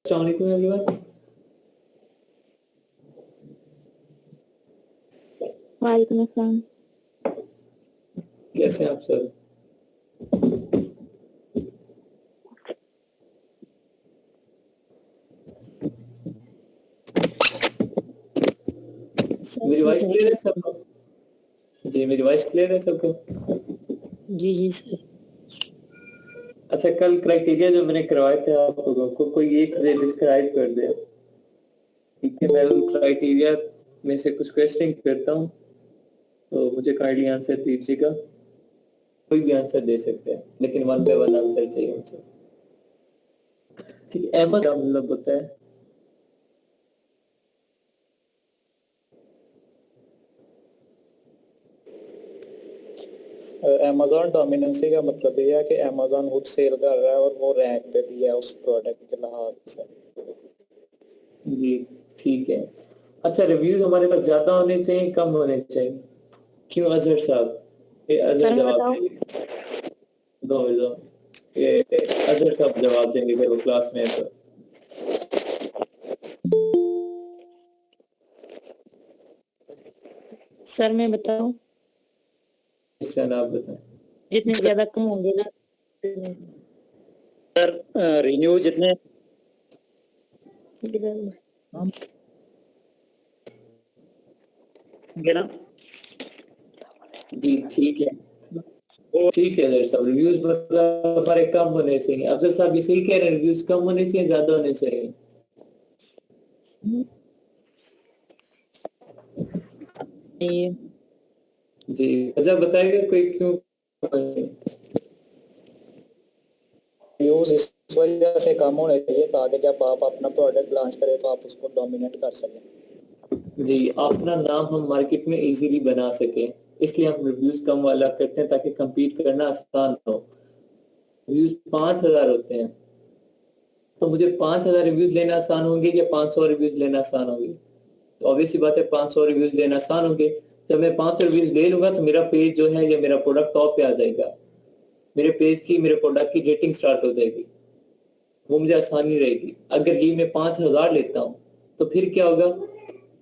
अस्सलाम वालेकुम एवरीवन। वालेकुम अस्सलाम। कैसे हैं आप सब? मेरी वॉइस क्लियर है सबको? जी मेरी वॉइस क्लियर है सबको? जी जी सर। अच्छा, कल क्राइटेरिया जो मैंने करवाए थे आप लोगों को, कोई एक डिस्क्राइब कर दे। ठीक है, मैं उन क्राइटेरिया में से कुछ क्वेश्चन करता हूँ, तो मुझे काइंडली आंसर दीजिएगा। कोई भी आंसर दे सकते हैं, लेकिन वन बाय वन आंसर चाहिए मुझे। ठीक है, अहमद क्या मतलब होता है? अमेज़न डोमिनेंसी का मतलब ये है कि अमेज़न खुद सेल कर रहा है और वो रैंक पे भी है उस प्रोडक्ट के लिहाज से। जी ठीक है। अच्छा, रिव्यूज हमारे पास ज्यादा होने चाहिए, कम होने चाहिए? क्यों अजहर साहब? ये अजहर जवाब देंगे। दो ये अजहर साहब जवाब देंगे अगर वो क्लास में है तो। सर मैं बताऊं, इसका नाम बताएं। जितने ज्यादा कम होंगे ना सर रिन्यू जितने ना जी ठीक है, ठीक है अजहर साहब, रिव्यूज हमारे कम होने चाहिए। अफजल साहब ये सही कह रहे हैं, रिव्यूज कम होने चाहिए, ज्यादा होने चाहिए? जी अच्छा बताइएगा कोई क्यों? व्यूज इस वजह से कम होने चाहिए ताकि जब आप अपना प्रोडक्ट लॉन्च करें तो आप उसको डोमिनेट कर सकें। जी, अपना नाम हम मार्केट में इजीली बना सके, इसलिए हम रिव्यूज कम वाला करते हैं ताकि compete करना आसान हो। रिव्यूज 5000 होते हैं, तो मुझे 5000 रिव्यूज लेना आसान होंगे या 500 रिव्यूज लेना आसान होंगे? तो ऑब्वियस सी बात है 500 रिव्यूज लेना आसान होंगे। जब मैं 500 रिव्यूज ले लूंगा तो मेरा पेज जो है या मेरा प्रोडक्ट टॉप पे आ जाएगा, मेरे पेज की, मेरे प्रोडक्ट की रेटिंग स्टार्ट हो जाएगी, वो मुझे आसानी रहेगी। अगर ये मैं 5000 लेता हूँ तो फिर क्या होगा?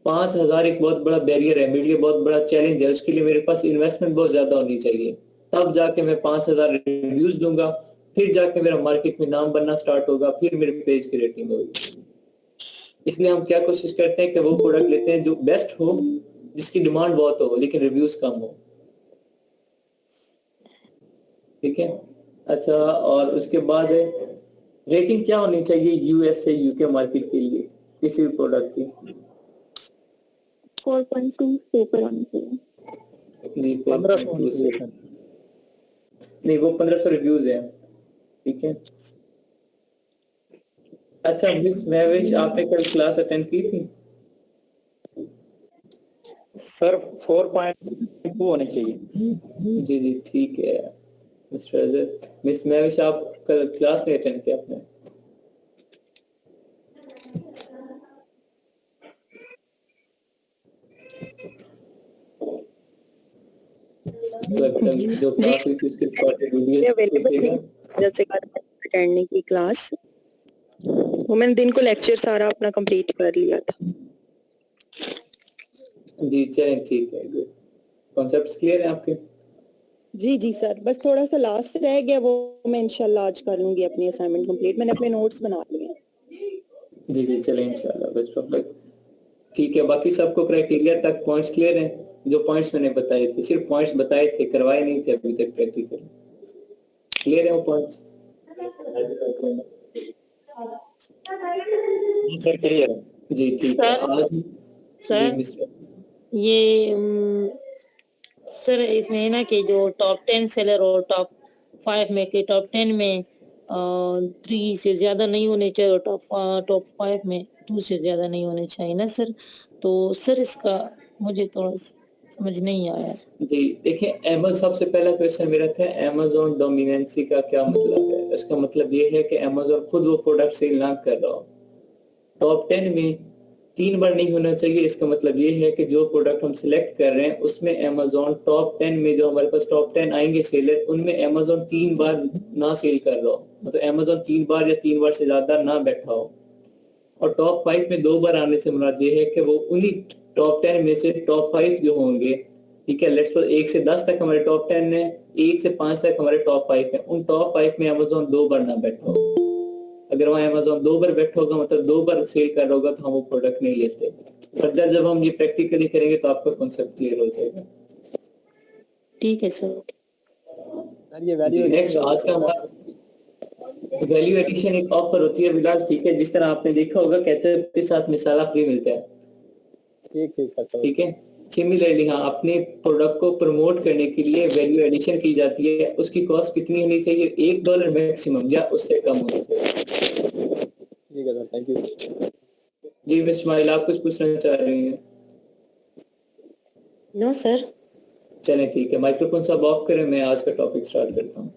5000 एक बहुत बड़ा बैरियर है, मेरे लिए बहुत बड़ा चैलेंज है, उसके लिए मेरे पास इन्वेस्टमेंट बहुत ज्यादा होनी चाहिए। तब जाके मैं 5000 रिव्यूज दूंगा, फिर जाके मेरा मार्केट में नाम बनना स्टार्ट होगा, फिर मेरे पेज की रेटिंग होगी। इसलिए हम क्या कोशिश करते हैं कि वो प्रोडक्ट लेते हैं जो बेस्ट हो, जिसकी डिमांड बहुत हो लेकिन रिव्यूज कम हो। ठीक है, अच्छा, और उसके बाद रेटिंग क्या होनी चाहिए यूएस से यूके मार्केट के लिए किसी भी प्रोडक्ट की? 4.2 से ऊपर होनी चाहिए। जी 1500 4.2 से नहीं, वो 1500 रिव्यूज है। ठीक है, अच्छा मिस महविश, आपने कल क्लास अटेंड की थी? सर 4.2 होने चाहिए। जी जी ठीक है मिस्टर अजहर। मिस महविश, आप कल क्लास नहीं अटेंड किया आपने? जो क्लास हुई थी उसके रिकॉर्डेड वीडियोस जैसे अटेंड नहीं की क्लास, वो मैंने दिन को लेक्चर सारा अपना कंप्लीट कर लिया था। जी चलें ठीक है, गुड। कॉन्सेप्ट्स क्लियर हैं आपके? जी जी सर, बस थोड़ा सा लास्ट रह गया, वो मैं इंशाल्लाह आज कर लूंगी अपनी असाइनमेंट कंप्लीट। मैंने अपने नोट्स बना लिए। जी जी चलें इंशाल्लाह, बेस्ट ऑफ लक। ठीक है, बाकी सबको क्राइटेरिया तक पॉइंट्स क्लियर हैं? जो पॉइंट्स मैंने बताए थे, सिर्फ पॉइंट्स बताए थे, करवाए नहीं थे अभी तक प्रैक्टिकल। क्लियर है वो पॉइंट्स? सर क्लियर है। जी ठीक है। सर, आज जी सर मिस्टर ये सर इसमें है ना कि जो टॉप 10 सेलर और टॉप 5 में के टॉप 10 में 3 से ज्यादा नहीं होने चाहिए और टॉप 5 में 2 से ज्यादा नहीं होने चाहिए ना सर। तो सर इसका मुझे थोड़ा समझ नहीं आया। जी देखिए, अहमद सबसे पहला क्वेश्चन मेरा था, अमेज़न डोमिनेंसी का क्या मतलब है? इसका मतलब ये है कि अमेज़न खुद वो प्रोडक्ट सेल ना कर रहा हो। टॉप 10 में 3 बार नहीं होना चाहिए, इसका मतलब ये है कि जो प्रोडक्ट हम सिलेक्ट कर रहे हैं उसमें अमेज़न टॉप 10 में, जो हमारे पास टॉप 10 आएंगे सेलर, उनमें अमेज़न 3 बार ना सेल कर रहा हो, मतलब अमेज़न 3 बार या 3 बार से ज्यादा ना बैठा हो। और टॉप 5 में 2 बार आने से मुराद ये है कि वो उन्हीं टॉप 10 में से टॉप 5 जो होंगे, ठीक है, लेट्स सपोज 1 से 10 तक हमारे टॉप 10 है, 1 से 5 तक हमारे टॉप 5 है, उन टॉप 5 में अमेज़न 2 बार ना बैठा हो। अगर वहाँ अमेज़न 2 बार बैठा होगा, मतलब 2 बार सेल कर रहा होगा, तो हम वो प्रोडक्ट नहीं लेते। पर जब हम ये प्रैक्टिकली करेंगे तो आपका कॉन्सेप्ट क्लियर हो जाएगा। ठीक है सर। सर ये वैल्यू नेक्स्ट आज का हमारा वैल्यू एडिशन एक ऑफर होती है बिलाल, ठीक है, जिस तरह आपने देखा होगा केचप के साथ मसाला फ्री मिलता है। ठीक सर। ठीक है, सिमिलरली हाँ, अपने प्रोडक्ट को प्रमोट करने के लिए वैल्यू एडिशन की जाती है। उसकी कॉस्ट कितनी होनी चाहिए? $1 मैक्सिमम या उससे कम होनी चाहिए। ठीक है सर, थैंक यू। जी मिस इस्माइल, आप कुछ पूछना चाह रही हैं? No sir. चलें ठीक है, माइक्रोफोन सब ऑफ करें, मैं आज का टॉपिक स्टार्ट करता हूँ।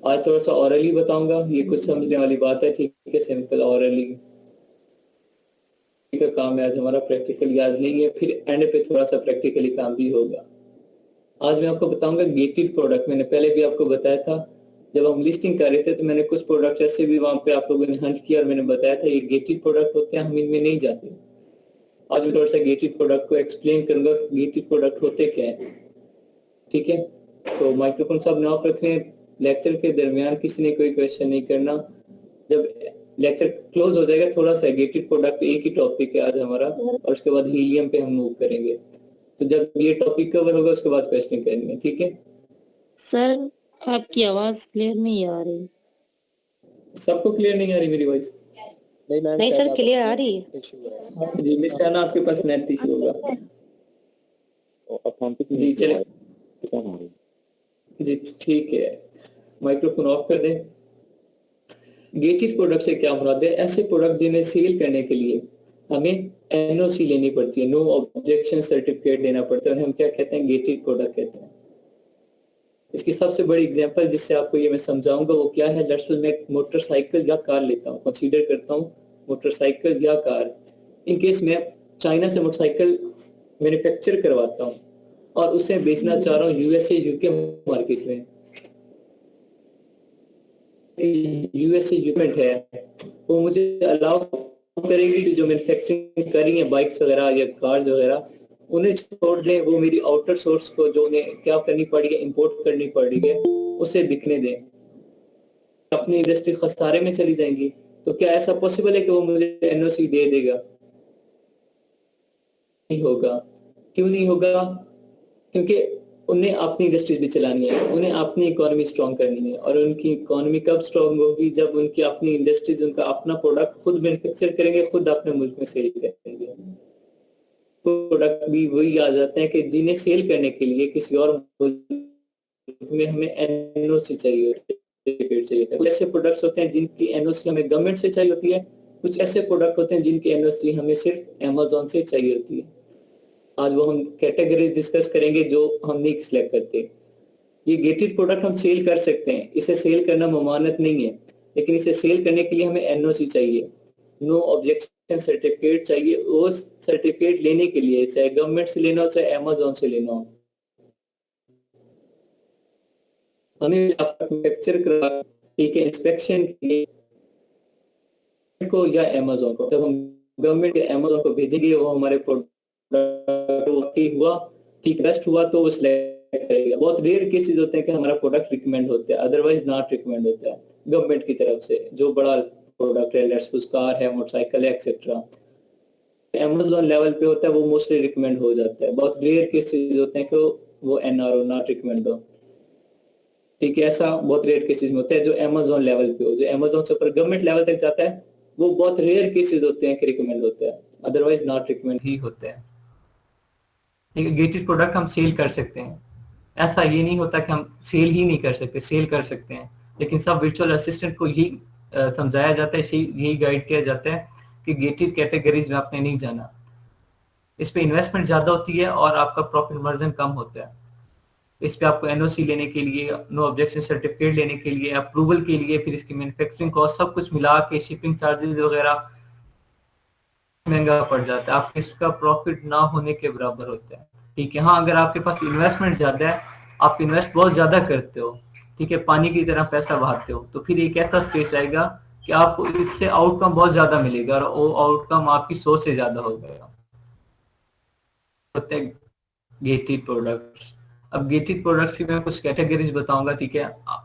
आज थोड़ा सा ऑरली बताऊंगा, ये कुछ समझने वाली बात है, ठीक है, सिंपल ऑरली का काम है आज हमारा, प्रैक्टिकली आज नहीं है, फिर एंड पे थोड़ा सा प्रैक्टिकली काम भी होगा। आज मैं आपको बताऊंगा गेटेड प्रोडक्ट। मैंने पहले भी आपको बताया था, जब हम लिस्टिंग कर रहे थे तो मैंने कुछ प्रोडक्ट ऐसे भी वहां पे आप लोगों ने हंट किया और मैंने बताया था ये गेटेड प्रोडक्ट होते हैं, हम इनमें नहीं जाते। आज मैं थोड़ा सा गेटेड प्रोडक्ट को एक्सप्लेन करूंगा, गेटेड प्रोडक्ट होते क्या है, ठीक है। तो माइक्रोफोन सब न ऑफ रखने, लेक्चर के दरमियान किसी ने कोई क्वेश्चन नहीं करना। जब लेक्चर क्लोज हो जाएगा, थोड़ा सा गेटेड प्रोडक्ट एक ही टॉपिक है आज हमारा, और उसके बाद हीलियम पे हम मूव करेंगे। तो जब ये टॉपिक कवर होगा उसके बाद क्वेश्चन करेंगे, ठीक है। सर आपकी आवाज क्लियर नहीं आ रही। सबको क्लियर नहीं आ रही मेरी वॉइस? नहीं सर, क्लियर आ रही है। जी मिस करना, आपके पास नेट इशू होगा। जी चले, जी ठीक है, माइक्रोफोन ऑफ कर दें। गेटेड प्रोडक्ट से क्या मुराद है? ऐसे प्रोडक्ट जिन्हें सेल करने के लिए हमें एनओसी लेनी पड़ती है, नो ऑब्जेक्शन सर्टिफिकेट लेना पड़ता है, हम क्या कहते हैं? गेटेड प्रोडक्ट कहते हैं। इसकी सबसे बड़ी एग्जांपल जिससे आपको ये मैं समझाऊंगा वो क्या है, लेट्स सपोज मैं मोटरसाइकिल या कार लेता हूँ, कंसीडर करता हूँ मोटरसाइकिल या कार। इन केस मैं चाइना से मोटरसाइकिल मैन्युफैक्चर करवाता हूँ और उसे बेचना चाह रहा हूँ यूएसए यूके मार्केट में। यूएसए यूनिट है वो मुझे अलाउ करेगी कि जो मैन्युफैक्चरिंग कर रही है बाइक्स वगैरह या कार्स वगैरह, उन्हें छोड़ दें, वो मेरी आउटर सोर्स को जो उन्हें क्या करनी पड़ी है, इंपोर्ट करनी पड़ी है, उसे बिकने दें। अपनी इंडस्ट्री खसारे में चली जाएंगी। तो क्या ऐसा पॉसिबल है कि वो मुझे एनओसी दे देगा? नहीं होगा। क्यों नहीं होगा? क्योंकि उन्हें अपनी इंडस्ट्रीज भी चलानी है, उन्हें अपनी इकोनॉमी स्ट्रॉन्ग करनी है, और उनकी इकोनॉमी कब स्ट्रॉन्ग होगी? जब उनकी अपनी इंडस्ट्रीज उनका अपना प्रोडक्ट खुद मैन्युफैक्चर करेंगे, खुद अपने मुल्क में सेल करेंगे। प्रोडक्ट भी वही आ जाते हैं कि जिन्हें सेल करने के लिए किसी और मुल्क में हमें एनओसी चाहिए, कुछ ऐसे प्रोडक्ट्स होते हैं जिनकी एनओसी हमें गवर्नमेंट से चाहिए होती है, कुछ ऐसे प्रोडक्ट होते हैं जिनकी एनओसी हमें सिर्फ अमेज़न से चाहिए होती है। आज वो हम कैटेगरीज डिस्कस करेंगे जो हम नहीं सिलेक्ट करते। ये गेटेड प्रोडक्ट हम सेल कर सकते हैं, इसे सेल करना ममानत नहीं है, लेकिन इसे सेल करने के लिए हमें एनओसी चाहिए, नो ऑब्जेक्शन सर्टिफिकेट चाहिए। वो सर्टिफिकेट लेने के लिए चाहे गवर्नमेंट से लेना हो चाहे अमेज़न से लेना हो, हमें मैन्युफैक्चर करा, ठीक है, इंस्पेक्शन के लिए को या अमेज़न को, जब हम गवर्नमेंट के अमेज़न को भेजेंगे वो हमारे प्रोडक्ट हुआ, ठीक, बेस्ट हुआ तो वो सिलेक्ट करेगा। बहुत रेयर केसेस होते हैं कि हमारा प्रोडक्ट रिकमेंड होता है, अदरवाइज नॉट रिकमेंड होता है गवर्नमेंट की तरफ से। जो बड़ा प्रोडक्ट है, लेट्स सपोज कार है, मोटरसाइकिल है, एक्सेट्रा, अमेज़न लेवल पे होता है, वो मोस्टली रिकमेंड हो जाता है। बहुत रेयर केसेस होते हैं कि वो एनआरओ नॉट रिकमेंड हो, ठीक है, ऐसा बहुत रेयर केसेस में होता है जो अमेज़न लेवल पे हो। जो अमेज़न से ऊपर गवर्नमेंट लेवल तक जाता है वो बहुत रेयर केसेस होते हैं कि रिकमेंड होता है, अदरवाइज नॉट रिकमेंड ही होते हैं। ठीक है, गेटेड प्रोडक्ट हम सेल कर सकते हैं, ऐसा ये नहीं होता कि हम सेल ही नहीं कर सकते, सेल कर सकते हैं, लेकिन सब वर्चुअल असिस्टेंट को यही समझाया जाता है, यही गाइड किया जाता है कि गेटेड कैटेगरीज में आपने नहीं जाना। इस पे इन्वेस्टमेंट ज्यादा होती है और आपका प्रॉफिट मार्जिन कम होता है। इस पे आपको एनओसी लेने के लिए, नो ऑब्जेक्शन सर्टिफिकेट लेने के लिए, अप्रूवल के लिए, फिर इसकी मैन्युफैक्चरिंग कॉस्ट सब कुछ मिला के, शिपिंग चार्जेस वगैरह महंगा पड़ जाता है, आप इसका प्रॉफिट ना होने के बराबर होता है। ठीक है, हाँ, अगर आपके पास इन्वेस्टमेंट ज्यादा है, आप इन्वेस्ट बहुत ज्यादा करते हो, ठीक है, पानी की तरह पैसा बहाते हो, तो फिर एक ऐसा स्टेज आएगा कि आपको इससे आउटकम बहुत ज्यादा मिलेगा और वो आउटकम आपकी सोच से ज्यादा होगा। होते हैं गेटेड प्रोडक्ट्स। अब गेटेड प्रोडक्ट्स की मैं कुछ कैटेगरीज बताऊंगा, ठीक है।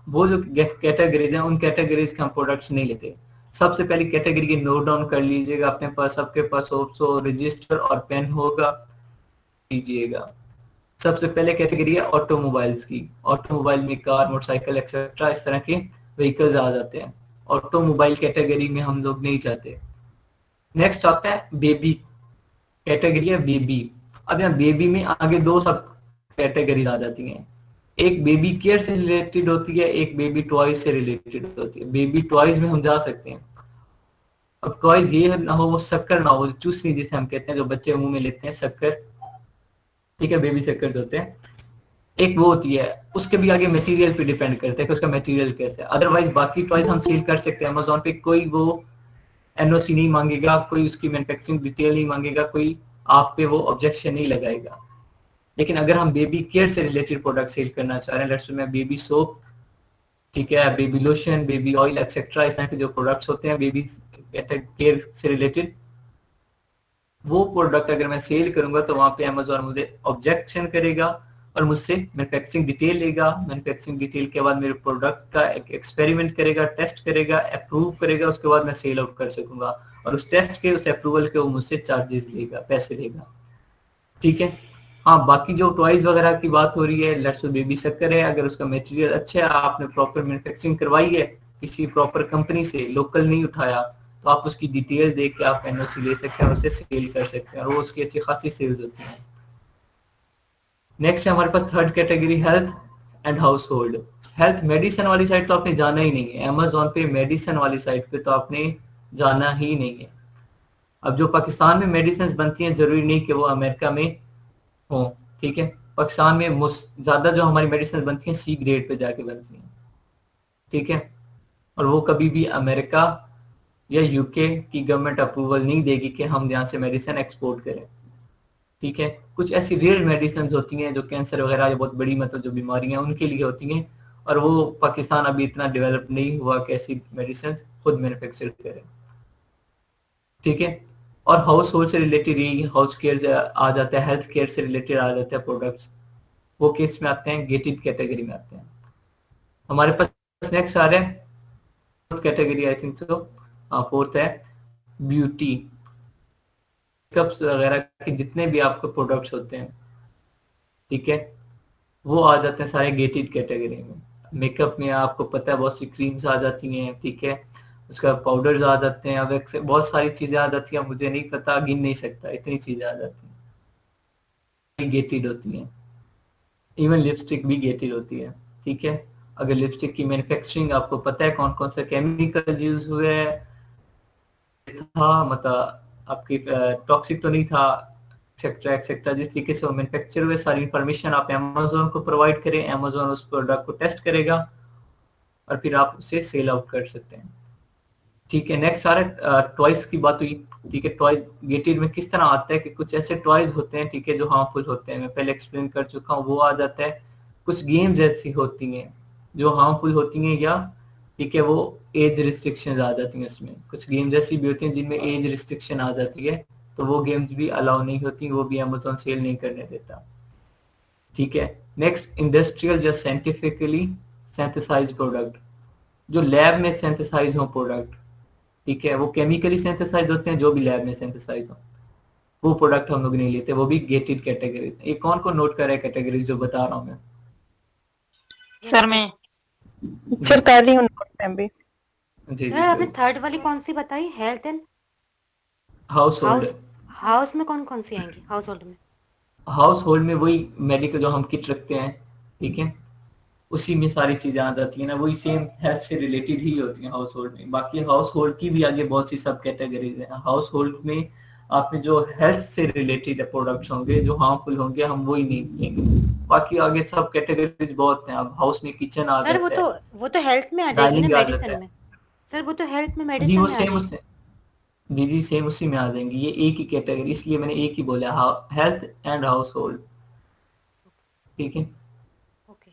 वो जो कैटेगरीज हैं उन कैटेगरीज के हम प्रोडक्ट्स नहीं लेते। सबसे पहली कैटेगरी की नोट डाउन कर लीजिएगा अपने पास, सबके पास हो तो रजिस्टर और पेन होगा, लीजिएगा। सबसे पहले कैटेगरी है ऑटोमोबाइल्स की। ऑटोमोबाइल में कार, मोटरसाइकिल एक्सेट्रा इस तरह के व्हीकल्स आ जाते हैं। ऑटोमोबाइल कैटेगरी में हम लोग नहीं चाहते। नेक्स्ट आता है बेबी कैटेगरी है, बेबी। अब यहाँ बेबी में आगे दो सब कैटेगरीज आ जाती हैं। एक बेबी केयर से रिलेटेड होती है, एक बेबी टॉयज से रिलेटेड होती है। बेबी टॉयज में हम जा सकते हैं। अब टॉयज ये ना हो वो शक्कर ना हो, चूसनी जिसे हम कहते हैं, जो बच्चे मुंह में लेते हैं शक्कर, ठीक है, बेबी शक्कर जो होते हैं, एक वो होती है। उसके भी आगे मटेरियल पे डिपेंड करता है कि उसका मटेरियल कैसा है। अदरवाइज बाकी टॉयज हम सेल कर सकते हैं अमेजोन पे, कोई वो एनओसी नहीं मांगेगा, कोई उसकी मैन्युफैक्चरिंग डिटेल नहीं मांगेगा, कोई आप पे वो ऑब्जेक्शन नहीं लगाएगा। लेकिन अगर हम बेबी केयर से रिलेटेड प्रोडक्ट सेल करना चाह रहे हैं, लेट्स में बेबी सोप, ठीक है, baby lotion, baby oil etcetera, इस तरह के जो प्रोडक्ट्स होते हैं बेबी केयर से रिलेटेड, वो प्रोडक्ट अगर मैं सेल करूंगा तो वहां पे अमेजोन मुझे ऑब्जेक्शन करेगा और मुझसे मैन्युफैक्चरिंग डिटेल लेगा। मैन्युफैक्चरिंग डिटेल के बाद मेरे प्रोडक्ट का एक एक्सपेरिमेंट करेगा, टेस्ट करेगा, अप्रूव करेगा, उसके बाद मैं सेल आउट कर सकूंगा। और उस टेस्ट के, उस अप्रूवल के वो मुझसे चार्जेस लेगा, पैसे लेगा, ठीक है। हाँ, बाकी जो टॉयज वगैरह की बात हो रही है, लेट्स से बेबी शक्कर है, अगर उसका मटेरियल अच्छा है, आपने प्रॉपर मैन्युफैक्चरिंग करवाई है किसी प्रॉपर कंपनी से, लोकल नहीं उठाया, तो आप उसकी डिटेल देख के आप एनओसी ले सकते हैं और उसे सेल कर सकते हैं और वो उसकी अच्छी खासी सेल्स होती है। नेक्स्ट है हमारे पास third category, health and household. Health medicine वाली साइड तो आपने जाना ही नहीं है, अमेजोन पे मेडिसिन वाली साइड पे तो आपने जाना ही नहीं है। अब जो पाकिस्तान में मेडिसिन बनती हैं जरूरी नहीं कि वो अमेरिका में हो, ठीक है। पाकिस्तान में ज्यादा जो हमारी मेडिसिन बनती हैं सी ग्रेड पे जाके बनती हैं, ठीक है। और वो कभी भी अमेरिका या यूके की गवर्नमेंट अप्रूवल नहीं देगी कि हम यहाँ से मेडिसिन एक्सपोर्ट करें, ठीक है। कुछ ऐसी रेयर मेडिसिन होती हैं जो कैंसर वगैरह या बहुत बड़ी मतलब जो बीमारियां उनके लिए होती हैं, और वो पाकिस्तान अभी इतना डेवलप नहीं हुआ कि ऐसी मेडिसिन खुद मैन्युफैक्चर करे, ठीक है। और हाउस होल्ड से रिलेटेड ही हाउस केयर आ जाता है, हेल्थ केयर से रिलेटेड आ जाता है प्रोडक्ट्स, वो केस में आते हैं, गेटेड कैटेगरी में आते हैं। हमारे पास नेक्स्ट आ रहा है fourth category, I think so, fourth है ब्यूटी, मेकअप्स वगैरह के जितने भी आपके प्रोडक्ट्स होते हैं, ठीक है, वो आ जाते हैं सारे गेटेड कैटेगरी में। मेकअप में आपको पता है बहुत सी क्रीम्स आ जाती हैं, ठीक है, उसका पाउडर्स आ जाते हैं, अब बहुत सारी चीजें आ जाती हैं, मुझे नहीं पता, गिन नहीं सकता, इतनी चीजें आ जाती हैं, गेटेड होती हैं। इवन लिपस्टिक भी गेटेड होती है, ठीक है। अगर लिपस्टिक की मैन्युफैक्चरिंग आपको पता है कौन कौन सा केमिकल यूज हुए था, मतलब आपकी टॉक्सिक तो नहीं था, एक्सेट्रा एक्सेट्रा, जिस तरीके से वो मैन्युफैक्चर हुए सारी इंफॉर्मेशन आप अमेजोन को प्रोवाइड करें, अमेजोन उस प्रोडक्ट को टेस्ट करेगा और फिर आप उसे सेल आउट कर सकते हैं, ठीक है। नेक्स्ट आ रहा है टॉयज की बात हुई, ठीक है। टॉयज गेटेड में किस तरह आता है कि कुछ ऐसे टॉयज होते हैं, ठीक है, जो हार्मफुल होते हैं, मैं पहले एक्सप्लेन कर चुका हूँ, वो आ जाता है। कुछ गेम्स ऐसी होती हैं जो हार्मफुल होती हैं, या ठीक है, वो एज रिस्ट्रिक्शन आ जाती हैं उसमें। कुछ गेम्स ऐसी भी होती हैं जिनमें एज रिस्ट्रिक्शन आ जाती है, तो वो गेम्स भी अलाउ नहीं होती, वो भी अमेजोन सेल नहीं करने देता, ठीक है। नेक्स्ट इंडस्ट्रियल या साइंटिफिकली सिंथेसाइज प्रोडक्ट, जो लैब में सिंथेसाइज हो प्रोडक्ट, ठीक है, वो केमिकली सिंथेसाइज होते हैं, जो भी लैब में सिंथेसाइज हो वो प्रोडक्ट हम लोग नहीं लेते, वो भी गेटेड कैटेगरीज। ये कौन कौन नोट कर रहा है कैटेगरीज जो बता रहा हूँ मैं? सर मैं सर कर रही हूँ नोट मैं भी। जी सर आपने थर्ड वाली कौन सी बताई, health and house hold. House में कौन कौन सी आएंगी हाउस होल्ड में? हाउस होल्ड में वही मेडिकल जो हम किट रखते हैं, ठीक है, उसी में सारी चीजें आ जाती है ना, वही सेम हेल्थ से रिलेटेड ही होती है हाउस होल्ड में। बाकी हाउस होल्ड की भी आगे बहुत सी सब कैटेगरीज है। हाउस होल्ड में आपने जो हेल्थ से रिलेटेड प्रोडक्ट्स होंगे जो हार्मफुल होंगे हम वही नहीं लेंगे, बाकी आगे सब कैटेगरीज बहुत हैं। अब हाउस में किचन आ सर जाता है, वो तो हेल्थ में आ जाएगी ना, डाइनिंग आ जाता मेडिसिन है। में। सर वो तो हेल्थ में जी मेडिसिन वो में आ सेम जाएगी। उससे, जी जी सेम उसी में आ जाएंगी, ये एक ही कैटेगरी, इसलिए मैंने एक ही बोला, हेल्थ एंड हाउस होल्ड, ठीक है। ओके।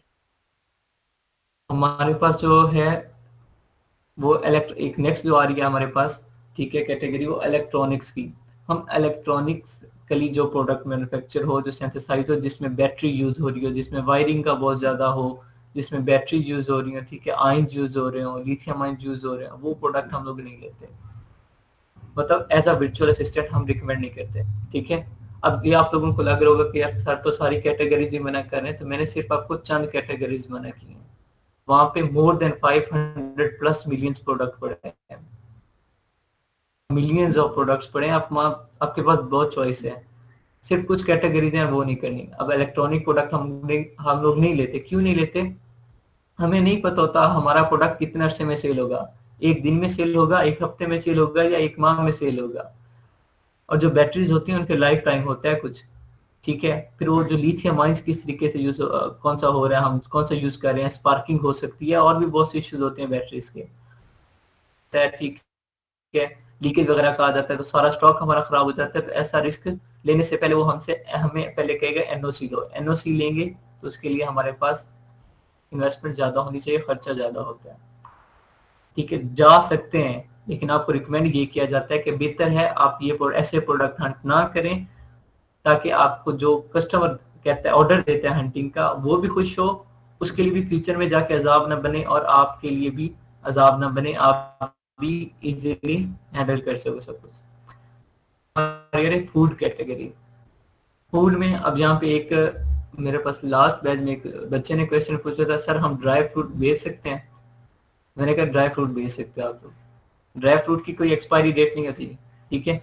हमारे पास जो है वो एक नेक्स्ट जो आ रही है हमारे पास, ठीक है, कैटेगरी वो इलेक्ट्रॉनिक्स की। हम इलेक्ट्रॉनिक्सकली जो प्रोडक्ट मैन्युफैक्चर हो, जो सिंथेसाइज हो, जिसमें बैटरी यूज हो रही हो, जिसमें वायरिंग का बहुत ज्यादा हो, जिसमें बैटरी यूज हो रही हो, ठीक है, आयंस यूज हो रहे हो, लिथियम आयंस यूज हो रहे हो, वो प्रोडक्ट हम लोग नहीं लेते। मतलब एज अ वर्चुअल असिस्टेंट हम रिकमेंड नहीं करते, ठीक है। अब ये आप लोगों को लग रहा होगा कि यार सर तो सारी कैटेगरीज ही मना कर रहे हैं, तो मैंने सिर्फ आपको चंद कैटेगरीज मना की हैं। वहां पे more than 500 plus millions product पड़े हैं, मिलियंस ऑफ प्रोडक्ट्स पड़े हैं। आपके पास बहुत चॉइस है, सिर्फ कुछ कैटेगरीज हैं वो नहीं करनी। अब इलेक्ट्रॉनिक प्रोडक्ट हम लोग नहीं लेते। क्यों नहीं लेते? हमें नहीं पता होता हमारा प्रोडक्ट कितने अरसे में सेल होगा, एक दिन में सेल होगा, एक हफ्ते में सेल होगा, या एक माह में सेल होगा। और जो बैटरीज होती हैं उनके लाइफ टाइम होता है कुछ, ठीक है। फिर वो जो लिथियम आयंस किस तरीके से यूज, कौन सा हो रहा है, हम कौन सा यूज कर रहे हैं, स्पार्किंग हो सकती है, और भी बहुत से इश्यूज होते हैं बैटरीज के, ठीक है। लीकेज वगैरह का आ जाता है तो सारा स्टॉक हमारा खराब हो जाता है। तो ऐसा रिस्क लेने से पहले वो हमें पहले कहेगा एनओसी लो। एनओसी लेंगे तो उसके लिए हमारे पास इन्वेस्टमेंट ज्यादा होनी चाहिए, खर्चा ज्यादा होता है, ठीक है। जा सकते हैं, लेकिन आपको रिकमेंड ये किया जाता है कि बेहतर है आप ये ऐसे प्रोडक्ट हंट ना करें, ताकि आपको जो कस्टमर कहता है, ऑर्डर देता है हंटिंग का, वो भी खुश हो, उसके लिए भी फ्यूचर में जाके अजाब ना बने, और आपके लिए भी अजाब ना बने, आप भी इजीली हैंडल कर सको सब कुछ। फूड कैटेगरी, फूड में अब यहाँ पे एक मेरे पास लास्ट बैच में एक बच्चे ने क्वेश्चन पूछा था, सर हम ड्राई फ्रूट बेच सकते हैं? मैंने कहा ड्राई फ्रूट बेच सकते हो आप लोग, ड्राई फ्रूट की कोई एक्सपायरी डेट नहीं होती, ठीक है।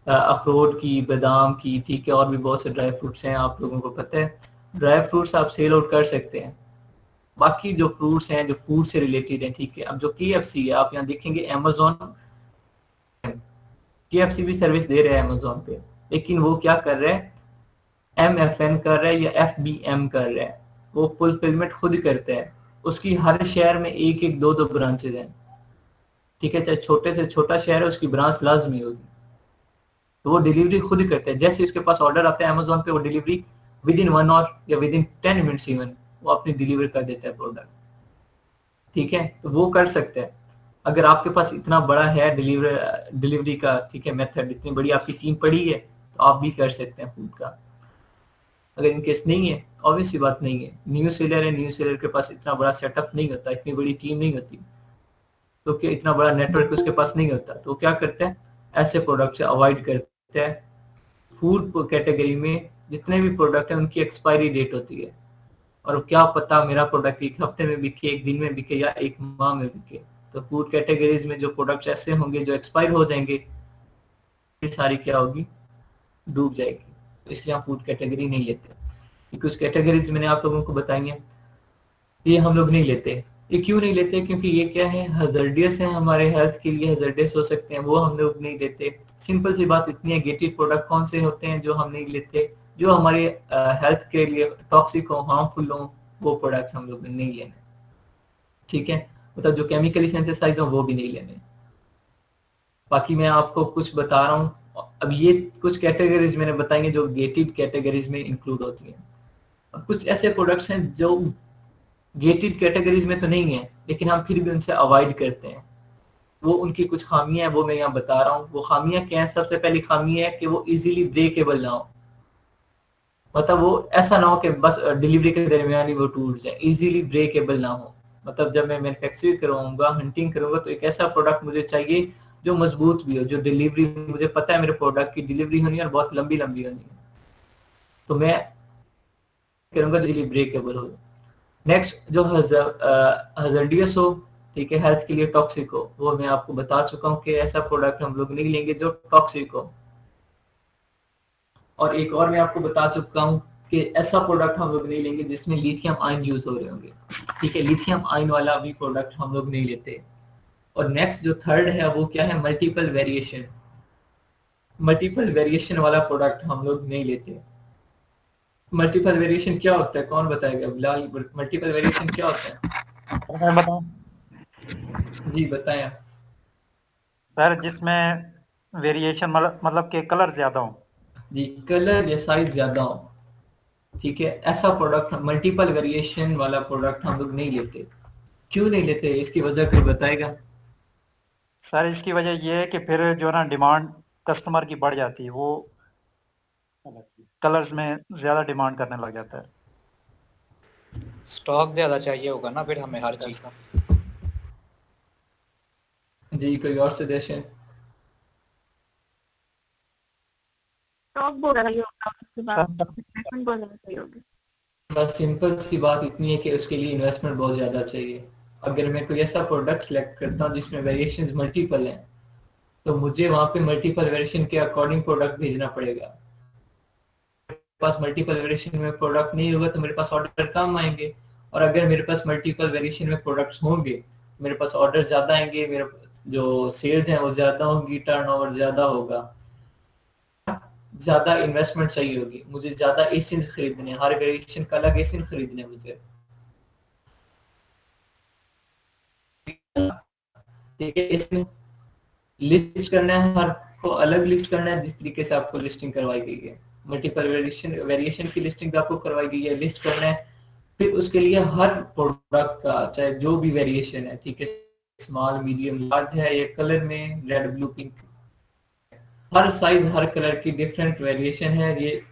अखरोट की, बादाम की, ठीक है, और भी बहुत से ड्राई फ्रूट्स हैं, आप लोगों को पता है। ड्राई फ्रूट्स आप सेल आउट कर सकते हैं। बाकी जो फ्रूट्स हैं जो फूड से रिलेटेड हैं, ठीक है। अब जो KFC है, आप यहाँ देखेंगे अमेज़न, KFC भी सर्विस दे रहा है अमेज़न पे, लेकिन वो क्या कर रहा है, MFN कर रहा है या FBM कर रहा है, वो फुलफिलमेंट खुद करता है। उसकी हर शहर में एक एक दो दो ब्रांचेज हैं, ठीक है, चाहे छोटे से छोटा शहर है उसकी ब्रांच लाजमी होगी। तो वो डिलीवरी खुद करते हैं, जैसे उसके पास ऑर्डर आता है अमेज़न पे, वो डिलीवरी विद इन 1 आवर या विद इन 10 मिनट्स इवन वो अपनी डिलीवर कर देता है प्रोडक्ट, ठीक है। तो वो कर सकते हैं। अगर आपके पास इतना बड़ा है डिलीवरी का, ठीक है, मेथड, इतनी बड़ी आपकी टीम पड़ी है, तो आप भी कर सकते हैं फूड का। अगर इनकेस नहीं है, ऑब्वियस सी बात नहीं है, न्यू सेलर है, न्यू सेलर के पास इतना बड़ा सेटअप नहीं होता, इतनी बड़ी टीम नहीं होती, तो क्या इतना बड़ा नेटवर्क उसके पास नहीं होता, तो क्या करते हैं, ऐसे प्रोडक्ट से अवॉइड करते हैं। फूड कैटेगरी में जितने भी प्रोडक्ट हैं उनकी एक्सपायरी डेट होती है, और क्या पता मेरा प्रोडक्ट एक हफ्ते में बिके, एक दिन में बिके, या एक माह में बिके। तो फूड कैटेगरीज में जो प्रोडक्ट्स ऐसे होंगे जो एक्सपायर हो जाएंगे, सारी क्या होगी, डूब जाएगी। तो इसलिए हम फूड कैटेगरी नहीं लेते। कुछ कैटेगरीज मैंने आप लोगों को बताई हैं, ये हम लोग नहीं लेते। ये क्यों नहीं लेते? क्योंकि ये क्या है, हजर्डियस है, हमारे हेल्थ के लिए हजर्डियस हो सकते हैं, वो हम लोग नहीं लेते। सिंपल सी बात इतनी है, गेटेड प्रोडक्ट कौन से होते हैं जो हम नहीं लेते, जो हमारे हेल्थ के लिए टॉक्सिक हो, हार्मफुल हो, वो प्रोडक्ट हम लोग नहीं लेने, ठीक है। मतलब जो केमिकली सिंथेसाइज हो वो भी नहीं लेने। बाकी मैं आपको कुछ बता रहा हूँ, अब ये कुछ कैटेगरीज मैंने बताई हैं जो गेटेड कैटेगरीज में इंक्लूड होती हैं। अब कुछ ऐसे प्रोडक्ट्स हैं जो गेटेड कैटेगरीज में तो नहीं है, लेकिन हम फिर भी उनसे अवॉइड करते हैं। वो उनकी कुछ खामियां हैं, वो मैं यहाँ बता रहा हूँ। वो खामियां क्या है? सबसे पहली खामी है कि वो इजीली ब्रेकेबल ना हो, मतलब वो ऐसा ना हो कि बस डिलीवरी के दरमियान ही वो टूट जाए, इजीली ब्रेकेबल ना हो। मतलब जब मैं मैन्युफैक्चर करवाऊंगा, हंटिंग करूंगा, तो एक ऐसा प्रोडक्ट मुझे चाहिए जो मजबूत भी हो, जो डिलीवरी, मुझे पता है मेरे प्रोडक्ट की डिलीवरी होनी है और बहुत लंबी लंबी होनी है, तो मैं करूंगा इजीली ब्रेकेबल हो। नेक्स्ट जो हजर्डियस हो, ठीक है, हेल्थ के लिए टॉक्सिक हो, वो मैं आपको बता चुका हूँ कि ऐसा प्रोडक्ट हम लोग नहीं लेंगे जो टॉक्सिक हो। और एक और मैं आपको बता चुका हूँ कि ऐसा प्रोडक्ट हम लोग नहीं लेंगे जिसमें लिथियम आयन यूज हो रहे होंगे, ठीक है, लिथियम आयन वाला भी प्रोडक्ट हम लोग नहीं लेते। और नेक्स्ट जो थर्ड है वो क्या है, मल्टीपल वेरिएशन। मल्टीपल वेरिएशन वाला प्रोडक्ट हम लोग नहीं लेते। मल्टीपल वेरिएशन क्या होता है, कौन बताएगा? बिलाल, मल्टीपल वेरिएशन क्या होता है? मैं बताऊं जी बताएं आप। सर, जिसमें वेरिएशन मतलब के कलर ज्यादा हो। जी, कलर या साइज ज्यादा हो, ठीक है, ऐसा प्रोडक्ट, मल्टीपल वेरिएशन वाला प्रोडक्ट हम लोग नहीं लेते। क्यों नहीं लेते, इसकी वजह कोई बताएगा? सर इसकी वजह ये है कि फिर जो ना डिमांड कस्टमर की बढ़ जाती है, वो कलर्स में ज्यादा डिमांड करने लग जाता है। स्टॉक ज्यादा चाहिए होगा ना फिर हमें हर चीज का। जी कोई और सजेशन? स्टॉक बहुत रही होगा उसके बाद, सर इन्वेस्टमेंट बहुत ज्यादा चाहिए होगी। बस सिंपल सी बात इतनी है कि उसके लिए इन्वेस्टमेंट बहुत ज़्यादा चाहिए। अगर मैं कोई ऐसा प्रोडक्ट सेलेक्ट करता हूँ जिसमें वेरिएशंस मल्टीपल हैं, तो मुझे वहाँ पे मल्टीपल वेरिएशन के अकॉर्डिंग प्रोडक्ट भेजना पड़ेगा। मेरे पास मल्टीपल वेरिएशन में प्रोडक्ट नहीं होगा तो मेरे पास ऑर्डर कम आएंगे, और अगर मेरे पास मल्टीपल वेरिएशन में प्रोडक्ट्स होंगे तो मेरे पास ऑर्डर ज़्यादा आएंगे, मेरे जो सेल्स हैं वो ज़्यादा होंगी, टर्नओवर ज़्यादा होगा, ज़्यादा इन्वेस्टमेंट चाहिए होगी, मुझे ज़्यादा एसियंस खरीदने हैं, हर वेरिएशन का अलग एसियन खरीदने हैं मुझे। ठीक है, इसमें लिस्ट करना है, हर को अलग लिस्ट करना है जिस तरीके से आपको लिस्टिंग करवाई गई है। मल्टीपल वेरिएशन की लिस्टिंग आपको करवाई गई है, लिस्ट करना है। फिर उसके लिए हर प्रोडक्ट का चाहे जो भी वेरिएशन है, ठीक है, स्मॉल मीडियम लार्ज है, या कलर में रेड ब्लू पिंक, हर साइज हर कलर की डिफरेंट वेरिएशन है, ये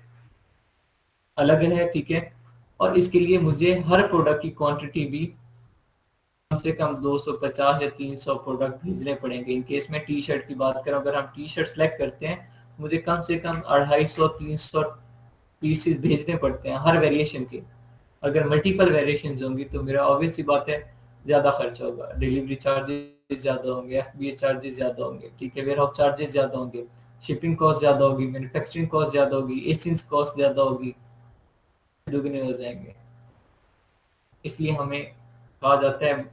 अलग है, ठीक है। और इसके लिए मुझे हर प्रोडक्ट की क्वांटिटी भी कम से कम 250 या 300 प्रोडक्ट भेजने पड़ेंगे। इन केस में टी शर्ट की बात करें, अगर हम टी शर्ट सेलेक्ट करते हैं, मुझे कम से कम 250-300 पीसेस भेजने पड़ते हैं हर वेरिएशन के। अगर मल्टीपल वेरिएशंस होंगी तो मेरा ऑब्वियस सी बात है ज्यादा खर्चा होगा, डिलीवरी चार्जेस ज्यादा होंगे, एफबीए चार्जेस ज्यादा होंगे, ठीक है, वेयर हाउस चार्जेस ज्यादा होंगे, शिपिंग कॉस्ट ज्यादा होगी, मैन्युफैक्चरिंग कॉस्ट ज्यादा होगी, एसेंस कॉस्ट ज्यादा होगी, दुगने हो जाएंगे। इसलिए हमें कहा जाता है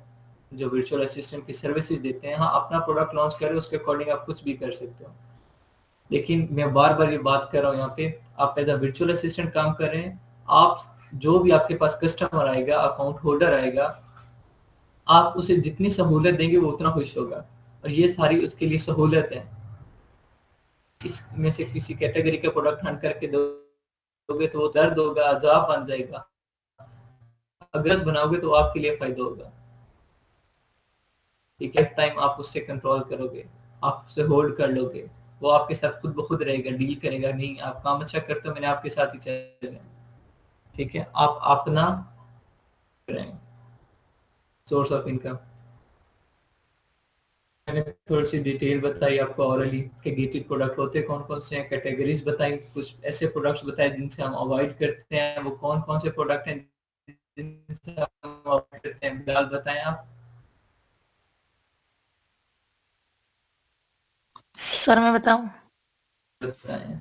जो वर्चुअल असिस्टेंट की सर्विसेज देते हैं, हाँ अपना प्रोडक्ट लॉन्च करें, उसके अकॉर्डिंग आप कुछ भी कर सकते हो। लेकिन मैं बार बार ये बात कर रहा हूँ, यहाँ पे आप एज अ वर्चुअल असिस्टेंट काम कर रहे हैं, आप जो भी आपके पास कस्टमर आएगा, अकाउंट होल्डर आएगा, आप उसे जितनी सहूलत देंगे वो उतना खुश होगा, और ये सारी उसके लिए सहूलत है। इसमें से किसी कैटेगरी का प्रोडक्ट हंट करके दोगे तो वो दर्द होगा, अजाब बन जाएगा। अगर बनाओगे तो आपके लिए फायदा होगा, ठीक है, टाइम आप उससे कंट्रोल करोगे, आप उसे होल्ड कर लोगे, वो आपके साथ खुद ब खुद रहेगा, डील करेगा, नहीं आप काम अच्छा करते हो, मैंने आपके साथ ही चलना है, ठीक है। आप अपना सोर्स ऑफ इनकम, मैंने थोड़ी सी डिटेल बताई आपको ऑरली के गेटेड प्रोडक्ट होते कौन कौन से हैं, कैटेगरीज बताई, कुछ ऐसे प्रोडक्ट्स बताए जिनसे हम अवॉइड करते हैं, वो कौन कौन से प्रोडक्ट हैं जिनसे हम अवॉइड करते हैं, बिलाल बताएं आप। सर मैं बताऊं? बताएं।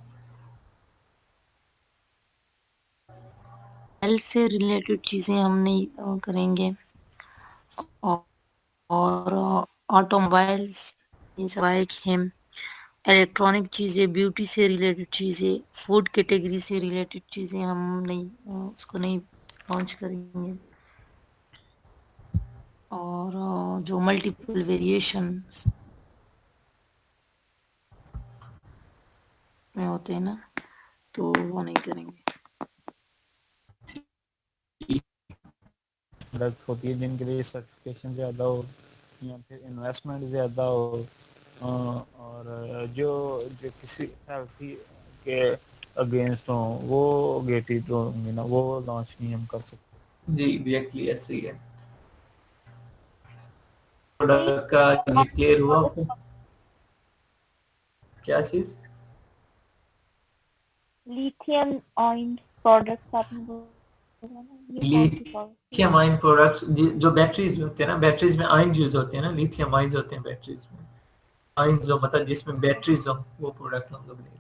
हेल्थ से रिलेटेड चीजें हम नहीं करेंगे, और ऑटोमोबाइल्स, ये सब बाइक है, इलेक्ट्रॉनिक चीजें, ब्यूटी से रिलेटेड चीजें, फूड कैटेगरी से रिलेटेड चीजें हम नहीं उसको नहीं लॉन्च करेंगे। और जो मल्टीपल वेरिएशन में होते हैं ना, तो वो नहीं करेंगे। प्रोडक्ट होती है जिनके लिए सर्टिफिकेशन ज़्यादा हो या फिर इन्वेस्टमेंट ज़्यादा हो, और जो जो किसी हेल्थी के अगेंस्ट हो, वो गेटेड होंगे ना, वो लॉन्च नहीं हम कर सकते। जी एग्जैक्टली ऐसे ही है। प्रोडक्ट का ये क्लियर हुआ आपको? क्या चीज? लिथियम आयन प्रोडक्ट्स आपने बोला ना, ये कौन सी product? लिथियम आयन प्रोडक्ट्स जो बैटरीज होते हैं ना, बैटरीज में आयन यूज होते हैं ना, लिथियम आयन्स होते हैं बैटरीज में, आयन जो मतलब जिसमें बैटरीज हो, वो प्रोडक्ट हम लोग नहीं।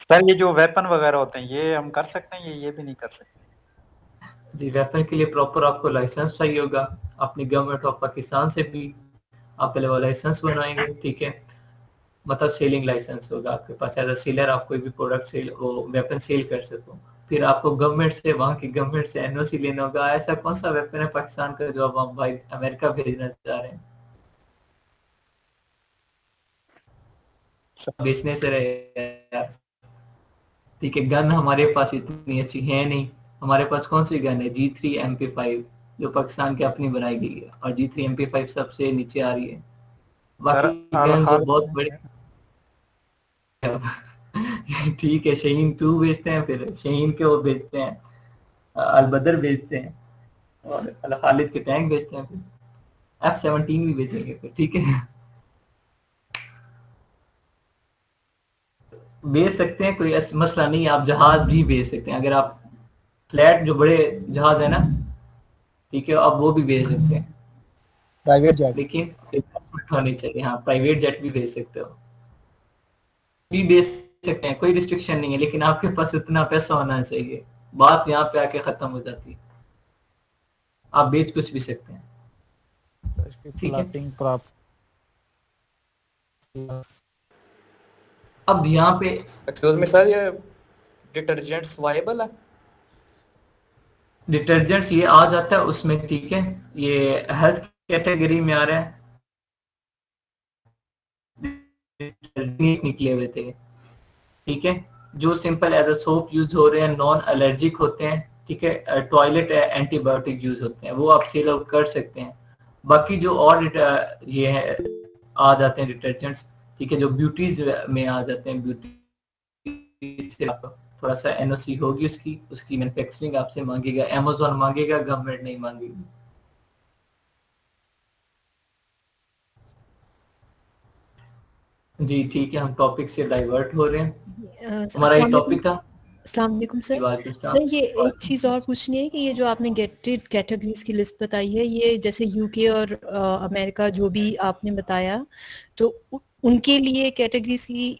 सर ये जो वेपन वगैरह होते हैं ये हम कर सकते हैं, ये भी नहीं कर सकते? जी वेपन के लिए प्रॉपर आपको लाइसेंस चाहिए होगा, अपनी गवर्नमेंट ऑफ पाकिस्तान से भी आप पहले वो लाइसेंस बनवाएंगे, ठीक है, मतलब सेलिंग लाइसेंस होगा आपके पास, एज अ सेलर आप कोई भी प्रोडक्ट सेल वो वेपन सेल कर सको। फिर आपको गवर्नमेंट से, वहाँ की गवर्नमेंट से एनओसी लेना होगा, ऐसा कौन सा वेपन है पाकिस्तान का जो अब हम भाई अमेरिका भेजना चाह रहे हैं, बेचने से रहे, ठीक है। गन हमारे पास इतनी अच्छी है नहीं, हमारे पास कौन सी गन है, G3 MP5, जो पाकिस्तान की अपनी बनाई गई है, और G3 MP5 सबसे नीचे आ रही है। सर बाकी अल गन्स जो खालिद बहुत बड़े ठीक है, शाहीन 2 बेचते हैं, फिर शाहीन के वो बेचते हैं, अल बदर बेचते हैं, और अल खालिद के टैंक बेचते हैं, फिर F-17 भी बेचेंगे फिर, ठीक है। बेच सकते हैं, कोई ऐसा मसला नहीं है, आप जहाज भी बेच सकते हैं, अगर आप फ्लैट जो बड़े जहाज है ना, ठीक है, आप वो भी बेच सकते हैं, प्राइवेट जेट। लेकिन इन्वेस्टमेंट होनी चाहिए। हाँ, प्राइवेट जेट भी बेच सकते हो, भी बेच सकते हैं, कोई रिस्ट्रिक्शन नहीं है, लेकिन आपके पास उतना पैसा होना चाहिए। बात यहाँ पे आके खत्म हो जाती है, आप बेच कुछ भी सकते हैं, सर इसकी ठीक है। प्लॉटिंग प्रॉप अब यहाँ पे एक्सक्यूज मी सर, ये डिटर्जेंट्स वायबल है? डिटर्जेंट्स ये आ जाता है उसमें, ठीक है, ये हेल्थ कैटेगरी में आ रहा है, निकले हुए थे, ठीक है, जो simple as a soap use हो रहे हैं, नॉन एलर्जिक होते हैं, ठीक है, टॉयलेट एंटीबायोटिक यूज होते हैं, वो आप सेल आउट कर सकते हैं। बाकी जो और ये है आ जाते हैं डिटर्जेंट्स, ठीक है, जो ब्यूटीज में आ जाते हैं, ब्यूटी से आप थोड़ा सा एनओसी होगी उसकी मैन्युफैक्चरिंग आपसे मांगेगा, अमेज़न मांगेगा, गवर्नमेंट नहीं मांगेगी। जी ठीक है, हम टॉपिक से डाइवर्ट हो रहे हैं, हमारा ये टॉपिक था। अस्सलाम वालेकुम सर। सर ये एक चीज़ और पूछनी है कि ये जो आपने गेटेड कैटेगरीज की लिस्ट बताई है, ये जैसे यूके और अमेरिका जो भी आपने बताया, तो उनके लिए कैटेगरीज की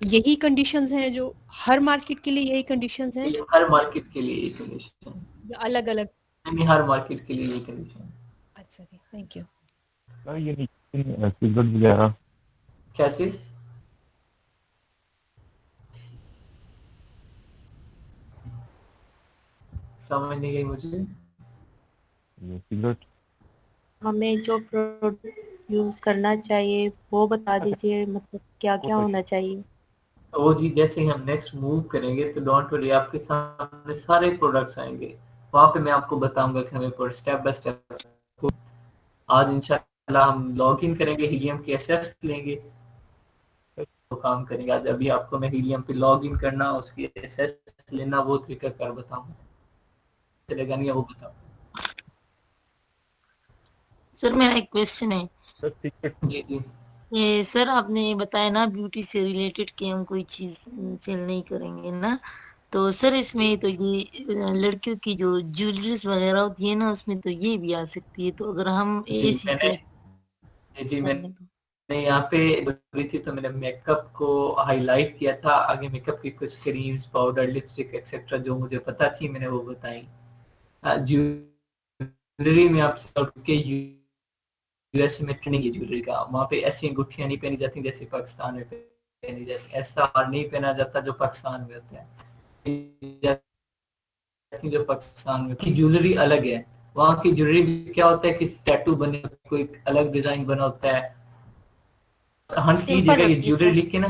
यही कंडीशंस हैं जो हर मार्केट के लिए यही कंडीशंस हैं? हर मार्केट के लिए यही कंडीशन या अलग अलग? नहीं, हर मार्केट के लिए यही कंडीशन। अच्छा जी, थैंक यू। सर ये सिगरेट वगैरह क्या चीज? समझ नहीं गई मुझे। ये सिगरेट हमें जो प्रोडक्ट यूज करना चाहिए वो बता दीजिए, मतलब क्या क्या होना चाहिए। वो जी जैसे ही हम नेक्स्ट मूव करेंगे तो डोंट वरी, आपके सामने सारे प्रोडक्ट्स आएंगे, वहां पे मैं आपको बताऊंगा कि हमें स्टेप बाय स्टेप। आज इंशाल्लाह हम लॉग इन करेंगे, हीलियम की एसेस लेंगे तो काम करेंगे। आज अभी आपको मैं हीलियम पे लॉग इन करना, उसकी एसेस लेना, वो तरीका कर बताऊंगा, चलेगा नहीं वो बताओ। सर मेरा एक क्वेश्चन है। जी जी ये सर आपने बताया ना ब्यूटी से रिलेटेड कि हम कोई चीज सेल नहीं करेंगे ना, तो सर इसमें तो ये लड़कियों की जो ज्वेलरीज वगैरह होती है ना, उसमें तो ये भी आ सकती है, तो अगर हम ऐसी मैंने यहाँ पे हुई थी तो मैंने मेकअप को हाईलाइट किया था, आगे मेकअप की कुछ क्रीम्स, पाउडर, लिपस्टिक एक्सेट्रा जो मुझे पता थी मैंने वो बताई। ज्वेलरी में आपसे यूएस में ट्रेंडिंग है ज्वेलरी का, वहाँ पे ऐसी अंगूठियां नहीं पहनी जाती जैसे पाकिस्तान में पहनी जाती, ऐसा हार नहीं पहना जाता जो पाकिस्तान में होता है, जो पाकिस्तान में की ज्वेलरी अलग है। वहाँ की ज्वेलरी में क्या होता है कि टैटू बने, कोई अलग डिजाइन बना होता है। हंट कीजिएगा ये ज्वेलरी लिख के ना,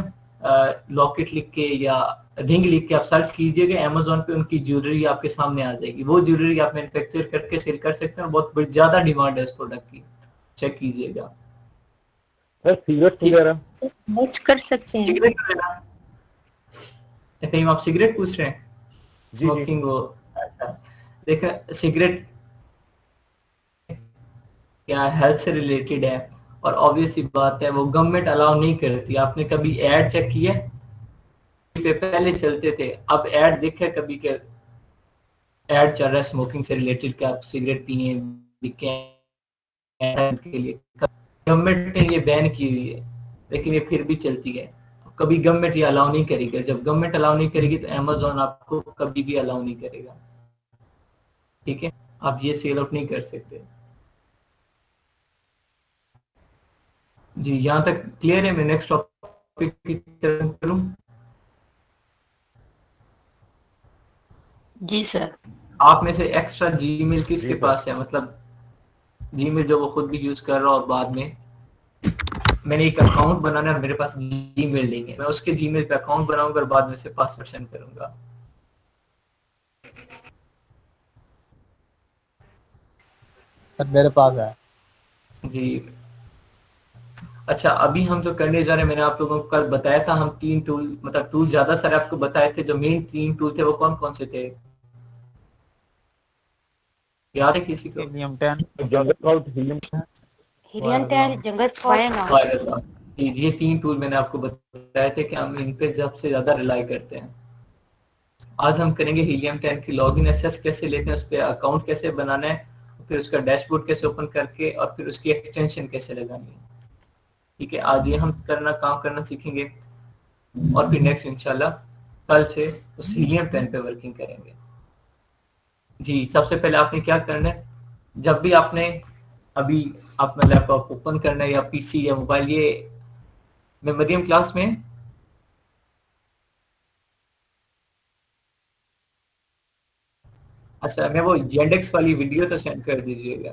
लॉकेट लिख के या रिंग लिख के आप सर्च कीजिएगा अमेज़न पे, उनकी ज्वेलरी आपके सामने आ जाएगी। वो ज्वेलरी आप मैन्युफैक्चर करके सेल कर सकते हैं, बहुत बड़ी ज्यादा डिमांड है इस प्रोडक्ट की, चेक कीजिएगा। सिगरेट वगैरह मच कर सकते हैं? कहीं आप सिगरेट पूछ रहे हैं? स्मोकिंग वो, अच्छा देखा, सिगरेट क्या हेल्थ से रिलेटेड है, और ऑब्वियस सी बात है वो गवर्नमेंट अलाउ नहीं करती। आपने कभी एड चेक किया पे पहले चलते थे, अब एड देखा कभी के एड चल रहा है स्मोकिंग से रिलेटेड कि आप सिगरेट पिए के लिए? गवर्नमेंट ने ये बैन की हुई है, लेकिन ये फिर भी चलती है। कभी गवर्नमेंट ये अलाउ नहीं करेगी, जब गवर्नमेंट अलाउ नहीं करेगी तो अमेज़न आपको कभी भी अलाउ नहीं करेगा, ठीक है, आप ये सेल आउट नहीं कर सकते। जी यहाँ तक क्लियर है? मैं नेक्स्ट टॉपिक की तरफ करूं? जी सर। आप में से एक्स्ट्रा जीमेल किसके पास है, मतलब जीमेल जो वो खुद भी यूज कर रहा हो और बाद में मैंने एक अकाउंट बनाना है, मेरे पास जीमेल नहीं है, मैं उसके जीमेल पे अकाउंट बनाऊंगा और बाद में से पासवर्ड सेंड करूंगा। सर मेरे पास है। जी। अच्छा, अभी हम जो करने जा रहे हैं, मैंने आप लोगों को कल बताया था, हम 3 टूल, मतलब टूल ज्यादा सारे आपको बताए थे। जो मेन 3 टूल थे वो कौन कौन से थे, याद है किसी को? हीलियम 10, हीलियम 10, जंगल फायर नाउ। फायर। ये 3 टूल मैंने आपको बताए थे कि हम इन पे सबसे ज्यादा रिलाई करते हैं। आज हम करेंगे हीलियम 10 की लॉगिन एक्सेस कैसे लेते हैं, उस पर अकाउंट कैसे बनाना है, फिर उसका डैशबोर्ड कैसे ओपन करके, और फिर उसकी एक्सटेंशन कैसे लगानी है। ठीक है, आज ये हम काम करना सीखेंगे, और फिर नेक्स्ट इंशाल्लाह कल से उस हीलियम 10 पे वर्किंग करेंगे। जी, सबसे पहले आपने क्या करना है, जब भी आपने अभी अपना लैपटॉप ओपन करना है या पीसी या मोबाइल, ये मैं मरियम क्लास में अच्छा, मैं वो जेंडेक्स वाली वीडियो तो सेंड कर दीजिएगा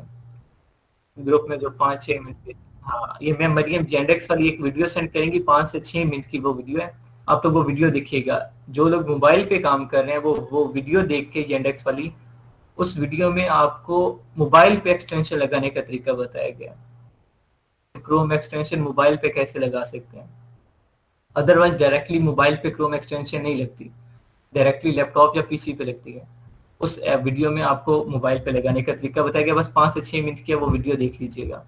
ग्रुप में, जो 5-6 मिनट की। हाँ, ये मैं मरियम जेंडेक्स वाली एक वीडियो सेंड करेंगी, 5 से 6 मिनट की वो वीडियो है। आप लोग वो वीडियो देखिएगा। जो लोग मोबाइल पे काम कर रहे हैं वो वीडियो देख के, जेंडेक्स वाली, उस वीडियो में आपको मोबाइल पे एक्सटेंशन लगाने का तरीका बताया गया। क्रोम एक्सटेंशन मोबाइल पे कैसे लगा सकते हैं। अदरवाइज डायरेक्टली मोबाइल पे क्रोम एक्सटेंशन नहीं लगती, डायरेक्टली लैपटॉप या पीसी पे लगती है। उस वीडियो में आपको मोबाइल पे लगाने का तरीका बताया गया। बस 5 से 6 मिनट की वो वीडियो देख लीजिएगा।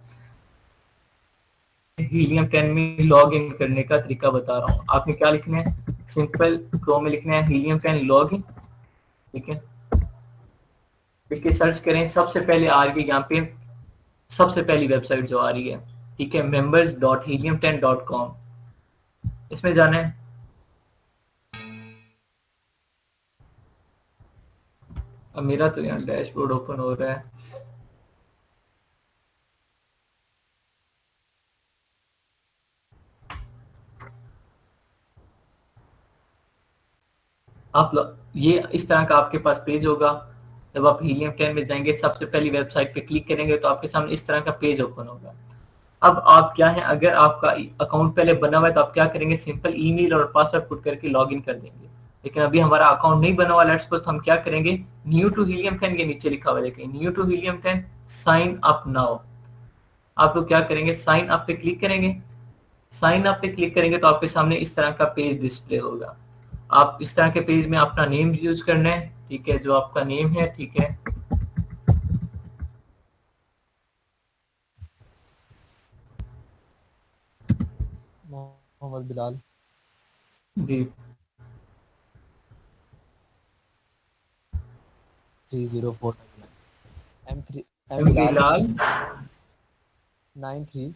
हीलियम 10 में लॉग इन करने का तरीका बता रहा हूँ। आपने क्या लिखना है, सिंपल क्रोम में लिखना है हीलियम 10 लॉग इन। ठीक है, लिख के सर्च करें। सबसे पहले आ रही है यहाँ पे, सबसे पहली वेबसाइट जो आ रही है, ठीक है, members.helium10.com। इसमें जाना है। अब मेरा तो यहाँ डैशबोर्ड ओपन हो रहा है। आप ये इस तरह का आपके पास पेज होगा। जब आप हीलियम 10 में जाएंगे, सबसे पहली वेबसाइट पे क्लिक करेंगे तो आपके सामने इस तरह का पेज ओपन होगा। अब आप क्या है, अगर आपका अकाउंट पहले बना हुआ है तो आप क्या करेंगे, सिंपल ईमेल और पासवर्ड पुट करके लॉगिन कर देंगे। लेकिन अभी हमारा अकाउंट नहीं बना हुआ, लेट्स सपोज, तो हम क्या करेंगे, न्यू टू हीलियम 10 के नीचे लिखा हुआ देखें, new to Helium 10 sign up now. आप लोग क्या करेंगे, साइन अप पे क्लिक करेंगे। साइन अप पे क्लिक करेंगे तो आपके सामने इस तरह का पेज डिस्प्ले होगा। आप इस तरह के पेज में अपना नेम यूज करना है। ठीक है, जो आपका नेम है, ठीक है, मोहम्मद बिलाल जी, 304 M3 M बिलाल 93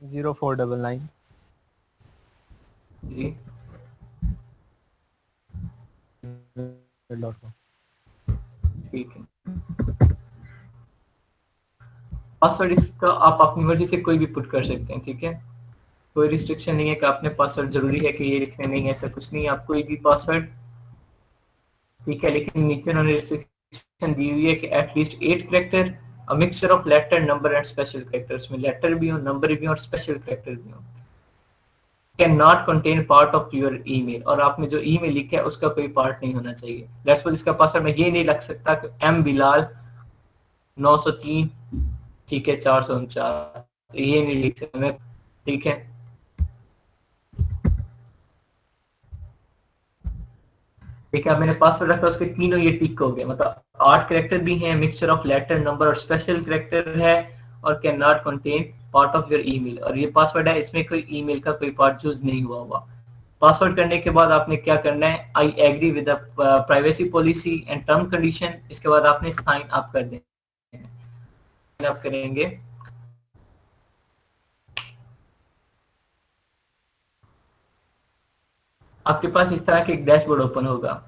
0499 जी, .com। ठीक है। पासवर्ड इसका आप अपनी मर्जी से कोई भी पुट कर सकते हैं। ठीक है, कोई रिस्ट्रिक्शन नहीं है कि आपने पासवर्ड जरूरी है कि ये लिखने, नहीं, ऐसा कुछ नहीं है, आप कोई भी पासवर्ड। ठीक है, लेकिन नीचे उन्होंने रिस्ट्रिक्शन दी हुई है कि at least 8 character, a mixture of letter, number and special characters, में लेटर भी हो, नंबर भी हो और स्पेशल कैरेक्टर भी हो। Can not contain part of your email, और आपने जो ईमेल लिखा है उसका कोई पार्ट नहीं होना चाहिए। लेट्स सपोज इसका पासवर्ड मैं ये नहीं लिख सकता कि M बिलाल 903, ठीक है, 449, ये नहीं लिख सकता मैं। ठीक है, ठीक है, मैंने पासवर्ड रखा, उसके तीनों ये टिक हो गए, मतलब 8 कैरेक्टर भी हैं, मिक्सचर ऑफ लेटर, नंबर और स्पेशल कैरेक्टर है, और can not contain part of your email, और ये पासवर्ड है, इसमें कोई ईमेल का कोई पार्ट यूज नहीं हुआ। पासवर्ड करने के बाद आपने क्या करना है, I agree with the privacy policy and term condition. इसके बाद आपने साइन अप कर देना है। साइन अप करेंगे, आपके पास इस तरह के एक डैशबोर्ड ओपन होगा।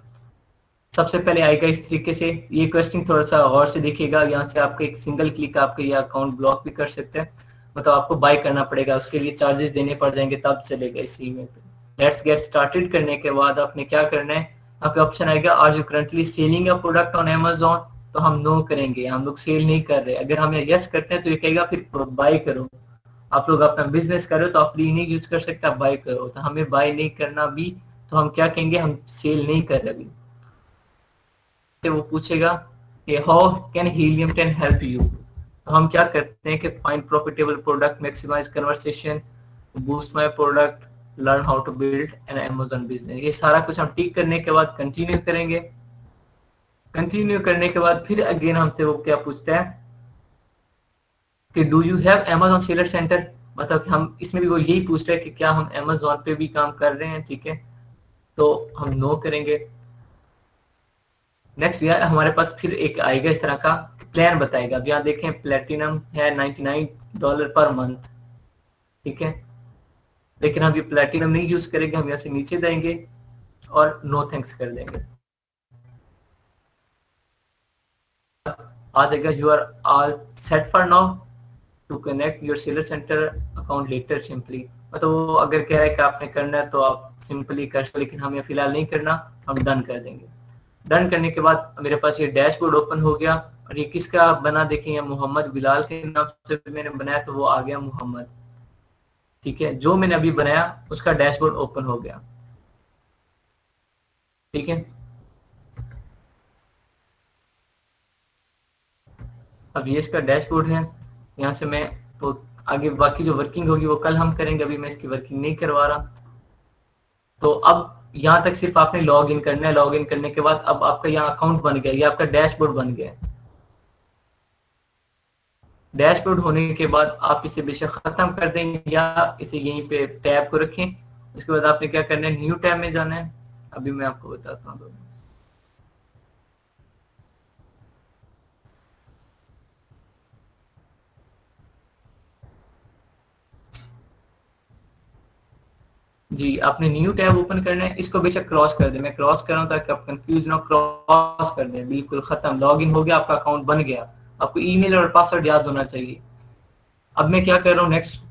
सबसे पहले आएगा इस तरीके से, ये क्वेश्चन थोड़ा सा गौर से देखिएगा। यहाँ से आपको एक सिंगल क्लिक आपके ये अकाउंट ब्लॉक भी कर सकते हैं, मतलब आपको बाय करना पड़ेगा, उसके लिए चार्जेस देने पड़ जाएंगे, तब चलेगा इस ईमेल पे। लेट्स गेट स्टार्टेड करने के बाद आपने क्या करना है, आपका ऑप्शन आएगा, are you currently selling a product on Amazon, तो हम नो करेंगे, हम लोग सेल नहीं कर रहे। अगर हम यस करते हैं तो ये कहेगा फिर बाय करो। आप लोग अपना बिजनेस करो तो आप नहीं यूज कर सकते, आप बाय करो, तो हमें बाय नहीं करना भी, तो हम क्या कहेंगे, हम सेल नहीं कर रहे अभी। वो पूछेगा कि how can Helium 10 help you. तो हम क्या करते हैं कि find profitable product, maximise conversation, boost my product, learn how to build an Amazon business. ये सारा कुछ हम टिक करने के बाद कंटिन्यू करेंगे। कंटिन्यू करने के बाद फिर अगेन हमसे वो क्या पूछता है कि do you have Amazon seller centre. मतलब कि हम इसमें भी वो यही पूछ रहे हैं कि क्या हम अमेज़न पे भी काम कर रहे हैं, ठीक है, तो हम नो करेंगे। नेक्स्ट यार हमारे पास फिर एक आएगा इस तरह का प्लान बताएगा। अब यहाँ देखें प्लेटिनम है $99 पर मंथ, ठीक है, लेकिन हम ये प्लेटिनम नहीं यूज करेंगे, हम यहाँ से नीचे देंगे और नो थैंक्स कर देंगे। आ जाएगा you are all set for now to connect your seller centre account later simply. मतलब वो अगर कह रहा है कि आपने करना है तो आप सिंपली कर सकते, लेकिन हमें फिलहाल नहीं करना, हम डन कर देंगे। डन करने के बाद मेरे पास ये डैशबोर्ड ओपन हो गया और ये किसका बना देखें, ये मोहम्मद बिलाल के नाम से मैंने बनाया तो वो आ गया मोहम्मद, ठीक है, जो मैंने अभी बनाया उसका डैशबोर्ड ओपन हो गया, ठीक है। अब ये इसका डैशबोर्ड है, यहाँ से मैं तो आगे बाकी जो वर्किंग होगी वो कल हम करेंगे, अभी मैं इसकी वर्किंग नहीं करवा रहा। तो अब यहाँ तक सिर्फ आपने लॉग इन करना है। लॉग इन करने के बाद अब आपका यहाँ अकाउंट बन गया, ये आपका डैशबोर्ड बन गया। डैशबोर्ड होने के बाद आप इसे बेशक खत्म कर दें या इसे यहीं पे टैब को रखें। उसके बाद आपने क्या करना है, न्यू टैब में जाना है। अभी मैं आपको बताता हूँ। जी आपने न्यू टैब ओपन करना है, इसको बेशक क्रॉस कर दे, मैं क्रॉस कर रहा हूँ ताकि आप कंफ्यूज ना, क्रॉस कर दें, बिल्कुल खत्म। लॉगिन हो गया, आपका अकाउंट बन गया। आपको ईमेल और पासवर्ड याद होना चाहिए। अब मैं क्या कर रहा हूँ next,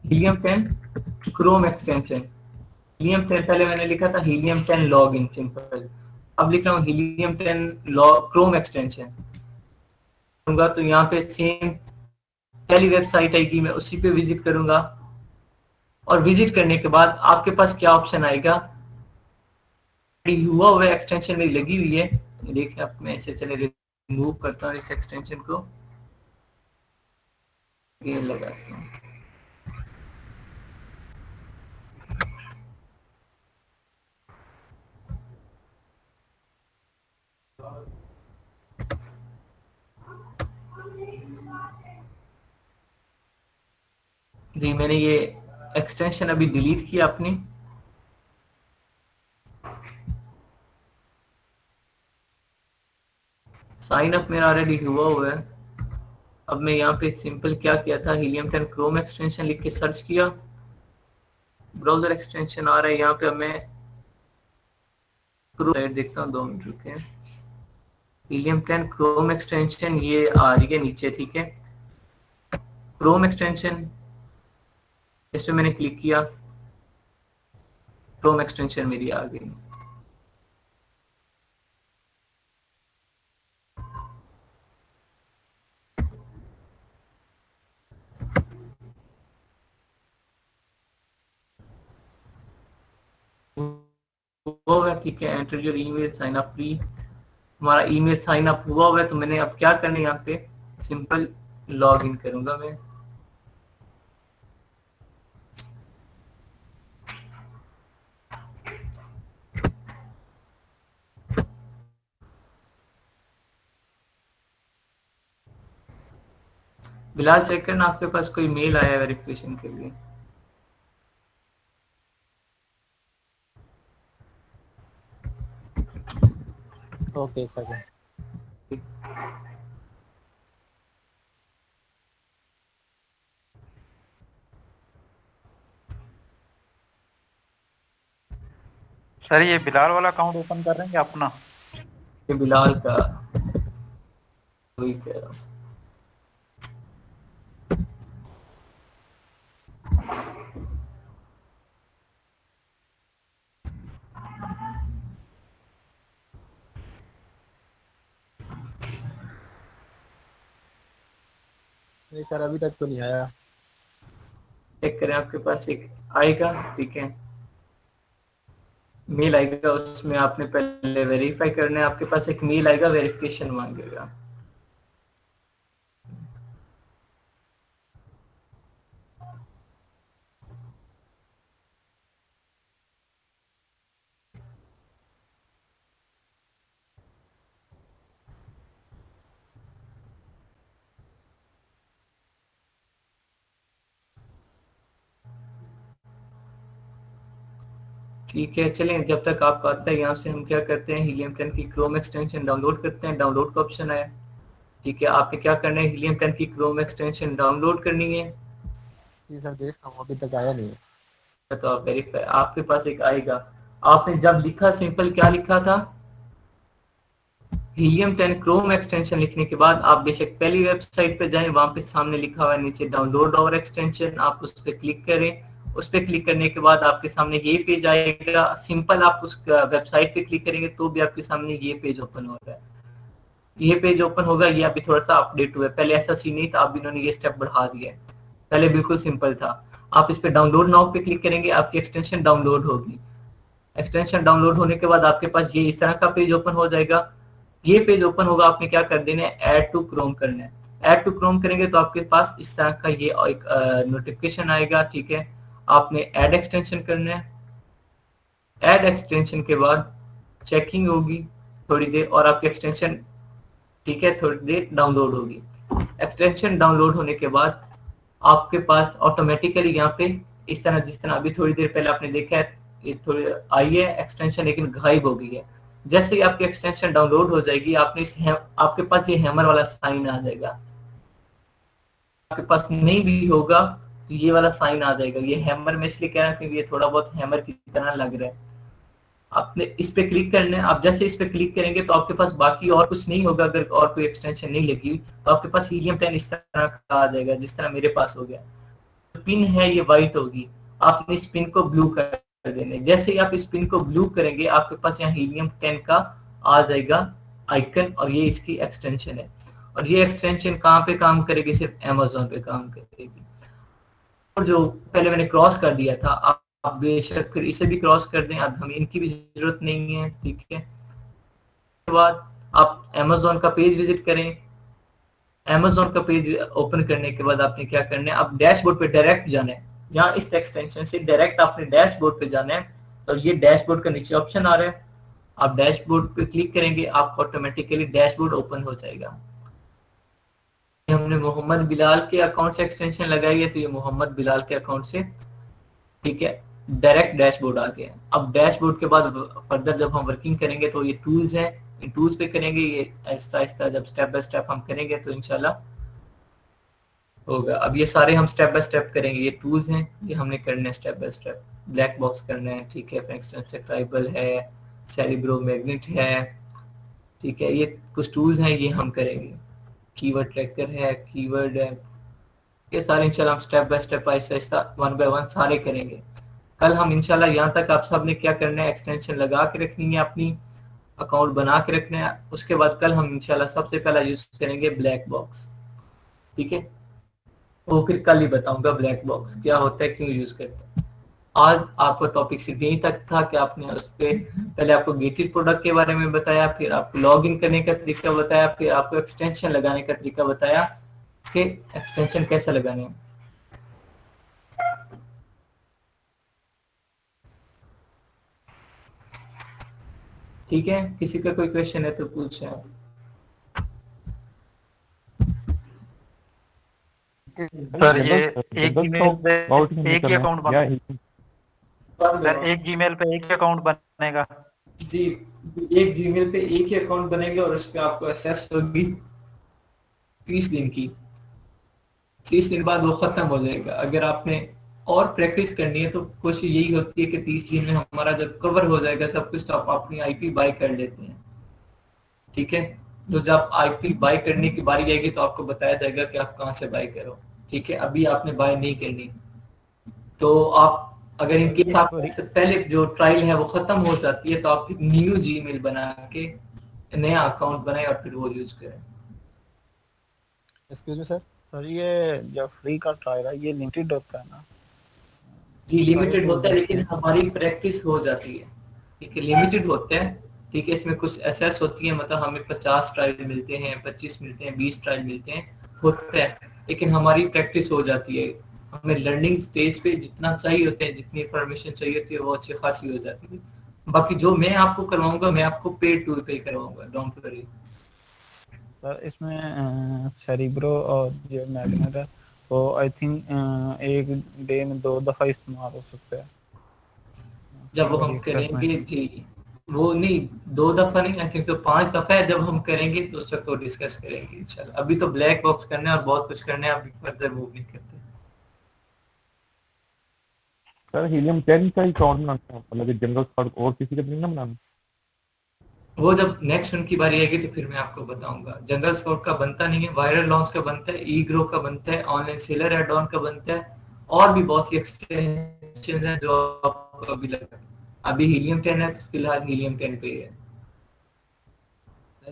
helium 10 Chrome extension. Helium 10 पहले मैंने लिखा था हीलियम 10 लॉगिन सिंपल, अब लिख रहा हूँ हीलियम 10 क्रोम एक्सटेंशन। तो यहाँ पे सेम पहली वेबसाइट आएगी, मैं उसी पे विजिट करूंगा और विजिट करने के बाद आपके पास क्या ऑप्शन आएगा, हुआ हुआ एक्सटेंशन में लगी हुई है। देखिए अब मैं इसे चले रिमूव करता हूँ इस एक्सटेंशन को, ये लगाता हूँ। जी मैंने ये एक्सटेंशन अभी डिलीट किया अपनी। साइन अप मेरा ऑलरेडी हुआ है। अब मैं यहाँ पे सिंपल क्या किया था, हीलियम 10 क्रोम एक्सटेंशन लिख के सर्च किया, ब्राउजर एक्सटेंशन आ रहा है यहाँ पे। अब मैं देखता हूँ, 2 मिनट रुके। हीलियम 10 क्रोम एक्सटेंशन ये आ रही है नीचे, ठीक है। क्रोम एक्सटेंशन इस पे मैंने क्लिक किया, क्रोम एक्सटेंशन मेरी आ गई। हुआ ठीक है, enter your email sign up free. हमारा ईमेल साइन अप हुआ है, तो मैंने अब क्या करना है, यहाँ पे सिंपल लॉग इन करूंगा मैं। बिलाल चेक करना आपके पास कोई मेल आया है वेरिफिकेशन के लिए। Okay sir. सर ये बिलाल वाला अकाउंट ओपन कर रहे हैं अपना? ये बिलाल का वही कह रहा हूँ। नहीं सर अभी तक तो नहीं आया। चेक करें, आपके पास एक आएगा, ठीक है। मेल आएगा, उसमें आपने पहले वेरीफाई करना है, आपके पास एक मेल आएगा, वेरिफिकेशन मांगेगा। ठीक है, चलें, जब तक आपको आता है यहाँ से हम क्या करते हैं, हीलियम 10 की क्रोम एक्सटेंशन डाउनलोड करते हैं। डाउनलोड का ऑप्शन आया, ठीक है, आपने क्या करना है, हीलियम 10 की क्रोम एक्सटेंशन डाउनलोड करनी है। जी सर देख रहा हूँ, अभी तक आया नहीं है। तो आप वेरीफाई, आपके पास एक आएगा। आपने जब लिखा सिंपल क्या लिखा था, हीलियम 10 क्रोम एक्सटेंशन लिखने के बाद आप बेशक पहली वेबसाइट पे जाएं, वहां पे सामने लिखा हुआ है नीचे डाउनलोड और एक्सटेंशन, आप उस पर क्लिक करें। उस पर क्लिक करने के बाद आपके सामने ये पेज आएगा। सिंपल आप उस वेबसाइट पे क्लिक करेंगे तो भी आपके सामने ये पेज ओपन हो रहा है। ये पेज ओपन होगा, ये अभी थोड़ा सा अपडेट हुआ है, पहले ऐसा सीन नहीं था, अब इन्होंने ये स्टेप बढ़ा दिया है, पहले बिल्कुल सिंपल था। आप इस पे डाउनलोड नाउ पे क्लिक करेंगे, आपकी एक्सटेंशन डाउनलोड होगी। एक्सटेंशन डाउनलोड होने के बाद आपके पास ये इस तरह का पेज ओपन हो जाएगा। ये पेज ओपन होगा, आपने क्या कर देना है, ऐड टू क्रोम करना है। ऐड टू क्रोम करेंगे तो आपके पास इस तरह का ये एक नोटिफिकेशन आएगा, ठीक है। आपने ऐड एक्सटेंशन करना है। ऐड एक्सटेंशन के बाद चेकिंग होगी थोड़ी देर, और आपकी एक्सटेंशन, ठीक है, थोड़ी देर डाउनलोड होगी। एक्सटेंशन डाउनलोड होने के बाद आपके पास ऑटोमेटिकली यहाँ पे इस तरह, जिस तरह अभी थोड़ी देर पहले आपने देखा है, ये थोड़ी आई है एक्सटेंशन, लेकिन गायब हो गई है। जैसे ही आपकी एक्सटेंशन डाउनलोड हो जाएगी, आपने आपके पास ये हैमर वाला साइन आ जाएगा। आपके पास नहीं भी होगा तो ये वाला साइन आ जाएगा। ये हैमर में इसलिए कह रहा हूं क्योंकि ये थोड़ा बहुत हैमर की तरह लग रहा है। आपने इस पे क्लिक करना है। आप जैसे इस पे क्लिक करेंगे तो आपके पास बाकी और कुछ नहीं होगा। अगर और कोई एक्सटेंशन नहीं लगी तो आपके पास हीलियम 10 इस तरह का आ जाएगा, जिस तरह मेरे पास हो गया। पिन है ये व्हाइट होगी, आपने इस पिन को ब्लू कर देने। जैसे ही आप इस पिन को ब्लू करेंगे, आपके पास यहाँ हीलियम 10 का आ जाएगा आइकन, और ये इसकी एक्सटेंशन है। और ये एक्सटेंशन कहाँ पे काम करेगी, सिर्फ अमेज़न पे काम करेगी। और जो पहले मैंने क्रॉस कर दिया था, आप बेशक फिर इसे भी क्रॉस कर दें, अब हमें इनकी भी जरूरत नहीं है, ठीक है। उसके बाद आप अमेज़न का पेज विजिट करें। अमेज़न का पेज ओपन करने के बाद आपने क्या करना है, आप डैशबोर्ड पे डायरेक्ट जाना है। यहाँ इस एक्सटेंशन से डायरेक्ट आपने डैशबोर्ड पे जाना है, और ये डैशबोर्ड का नीचे ऑप्शन आ रहा है, आप डैशबोर्ड पे क्लिक करेंगे, आपको ऑटोमेटिकली डैशबोर्ड ओपन हो जाएगा। हमने मोहम्मद बिलाल के अकाउंट से एक्सटेंशन लगाई है, तो ये मोहम्मद बिलाल के अकाउंट से, ठीक है, डायरेक्ट डैशबोर्ड आ गया। अब डैशबोर्ड के बाद फर्दर जब हम वर्किंग करेंगे तो ये टूल्स हैं, इन टूल्स पे करेंगे। ये आहिस्ता आहिस्ता जब स्टेप बाय स्टेप हम करेंगे तो इंशाल्लाह होगा। अब ये सारे हम स्टेप बाय स्टेप करेंगे। ये टूल्स हैं, ये हमने करने हैं step by step. Black box करना है, ठीक है, एक्सटेंसिबल है, सेरिब्रो मैग्नेट है, ठीक है, ये कुछ टूल्स हैं, ये हम करेंगे। कीवर्ड ट्रैकर है, कीवर्ड है, ये सारे इंशाल्लाह हम step by step Aahista Aahista 1 bye 1 सारे करेंगे। कल हम इंशाल्लाह यहाँ तक आप सब ने क्या करना है, एक्सटेंशन लगा के रखनी है, अपनी अकाउंट बना के रखना है। उसके बाद कल हम इंशाल्लाह सबसे पहला यूज करेंगे ब्लैक बॉक्स, ठीक है। वो फिर कल ही बताऊंगा ब्लैक बॉक्स क्या होता है, क्यों यूज करते हैं। आज आपका टॉपिक सिर्फ यहीं तक था कि आपने उस पे पहले आपको गेटेड प्रोडक्ट के बारे में बताया, फिर आपको लॉग इन करने का तरीका बताया, फिर आपको एक्सटेंशन लगाने का तरीका बताया कि एक्सटेंशन कैसे लगाने हैं। ठीक है, किसी का कोई क्वेश्चन है तो पूछें। सर ये एक जीमेल पे एक ही अकाउंट बनेगा, एक जीमेल पे एक ही अकाउंट बनेगा जी, एक जीमेल पे एक ही अकाउंट बनेगा और उस पे आपको एक्सेस होगी 30 दिन की। 30 दिन बाद वो खत्म हो जाएगा। अगर आपने और प्रैक्टिस करनी है तो कोशिश यही होती है कि 30 दिन में हमारा जब कवर हो जाएगा सब कुछ, तो आप अपनी आईपी बाय कर लेते हैं, ठीक है। तो जब आईपी बाय करने की बारी आएगी तो आपको बताया जाएगा कि आप कहाँ से बाय करो, ठीक है। अभी आपने बाय नहीं करनी, तो आप अगर इनके साथ पहले जो ट्रायल है वो खत्म हो जाती है तो आप एक न्यू जीमेल बना के नया अकाउंट बनाए और फिर वो यूज करें। एक्सक्यूज मी सर, ये जो फ्री का ट्रायल है ये लिमिटेड होता है ना? जी लिमिटेड होता है, लेकिन हमारी प्रैक्टिस हो जाती है। ठीक है, लिमिटेड होता है। ठीक है, इसमें कुछ एसेस होती है, मतलब हमें 50 ट्रायल मिलते हैं, 25 मिलते हैं, 20 ट्रायल मिलते हैं, होता है, लेकिन हमारी प्रैक्टिस हो जाती है। हमें लर्निंग स्टेज पे जितना चाहिए होता है, जितनी इंफॉर्मेशन चाहिए होती है, वो अच्छी खासी हो जाती है। बाकी जो मैं आपको करवाऊंगा, मैं आपको पेड टूल पे करवाऊंगा, डोंट वरी। सर इसमें सेरिब्रो और जो मैग्नेट है वो आई थिंक एक डे में 2 दफा इस्तेमाल हो सकता है जब वो हम करेंगे जी, वो नहीं 2 दफा नहीं, आई थिंक तो 5 दफा है। जब हम करेंगे तो उस वक्त वो डिस्कस करेंगे इंशाल्लाह। अभी तो ब्लैक बॉक्स करना है और बहुत कुछ करना है, अभी फर्दर मूव नहीं करते। सर हीलियम 10 का ही कौन बनाता है, मतलब जनरल स्कॉट और किसी का नहीं ना बनाना? वो जब नेक्स्ट उनकी बारी आएगी तो फिर मैं आपको बताऊंगा। जनरल स्कॉट का बनता नहीं है, वायरल लॉन्च का बनता है, ई ग्रो का बनता है, ऑनलाइन सेलर एड ऑन का बनता है, और भी बहुत सी एक्सटेंशन है जो आपको अभी लगा। अभी हीलियम 10 है तो फिलहाल हीलियम 10 पे है।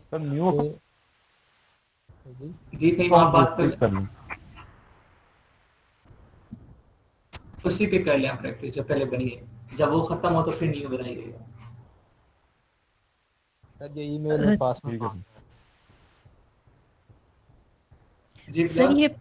सर न्यू जी भाई, आप बात कर उसी पे कर लें प्रैक्टिस जो पहले बनी है। जब वो खत्म हो तो फिर न्यू बनाइएगा। सर ये ईमेल और पासवर्ड जी सर ये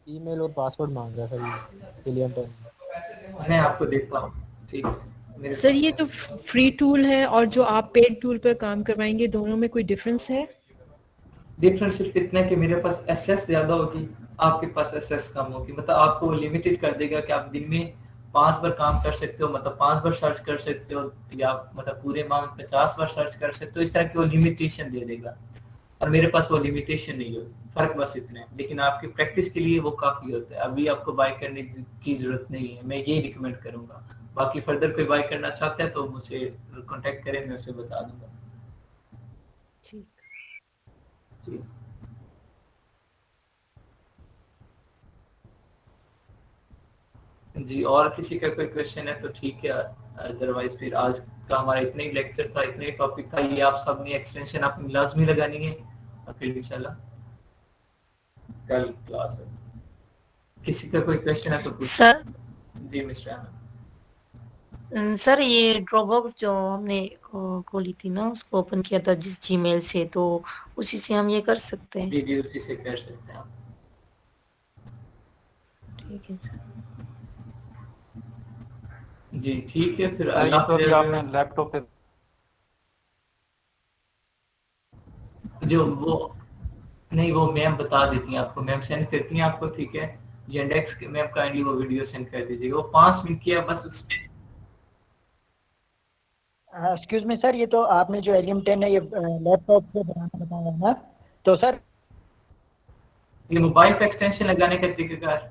ईमेल और पासवर्ड मांग रहा है सर हीलियम 10। मैं आपको देखता हूँ, ठीक है। सर ये जो फ्री टूल है और जो आप पेड टूल पर काम करवाएंगे, दोनों में कोई डिफरेंस है? डिफरेंस सिर्फ इतना है कि मेरे पास एसेस ज्यादा होगी, आपके पास एसेस कम होगी। मतलब आपको लिमिटेड कर देगा कि आप दिन में 5 बार काम कर सकते हो, मतलब 5 बार सर्च कर सकते हो, या मतलब पूरे माह में 50 बार सर्च कर सकते हो। इस तरह की वो लिमिटेशन दे देगा, और मेरे पास वो लिमिटेशन नहीं हो। फर्क बस इतना है, लेकिन आपकी प्रैक्टिस के लिए वो काफी होता है। अभी आपको बाय करने की जरूरत नहीं है, मैं यही रिकमेंड करूंगा। बाकी फर्दर कोई बाय करना चाहता है तो मुझे कांटेक्ट करें, मैं उसे बता दूंगा। ठीक जी जी, और किसी का कोई क्वेश्चन है तो ठीक है, अदरवाइज फिर आज का हमारा इतना ही लेक्चर था, इतना ही टॉपिक था। ये आप सबने एक्सटेंशन अपनी लाजमी लगानी है, और फिर इंशाल्लाह कल क्लास है। किसी का कोई क्वेश्चन है तो पूछ। सर जी मिस्टर अहमद। सर ये ड्रॉपबॉक्स जो हमने खोली थी ना, उसको ओपन किया था जिस जीमेल से, तो उसी से हम ये कर सकते हैं? जी जी, उसी से कर सकते हैं आप। ठीक है सर। जी ठीक है, फिर तो अल्लाह अभी आपने लैपटॉप पे जो वो नहीं, वो मैम बता देती हैं आपको, मैम सेंड करती हैं आपको, ठीक है। जेंडेक्स के मैम काइंडली वो वीडियो सेंड कर दीजिएगा, वो 5 मिनट की है बस। उसमें एक्सक्यूज मी सर, ये तो आपने जो हीलियम 10 है ये लैपटॉप पे बनाना बताया ना, तो सर ये मोबाइल पे एक्सटेंशन लगाने का तरीकाकार,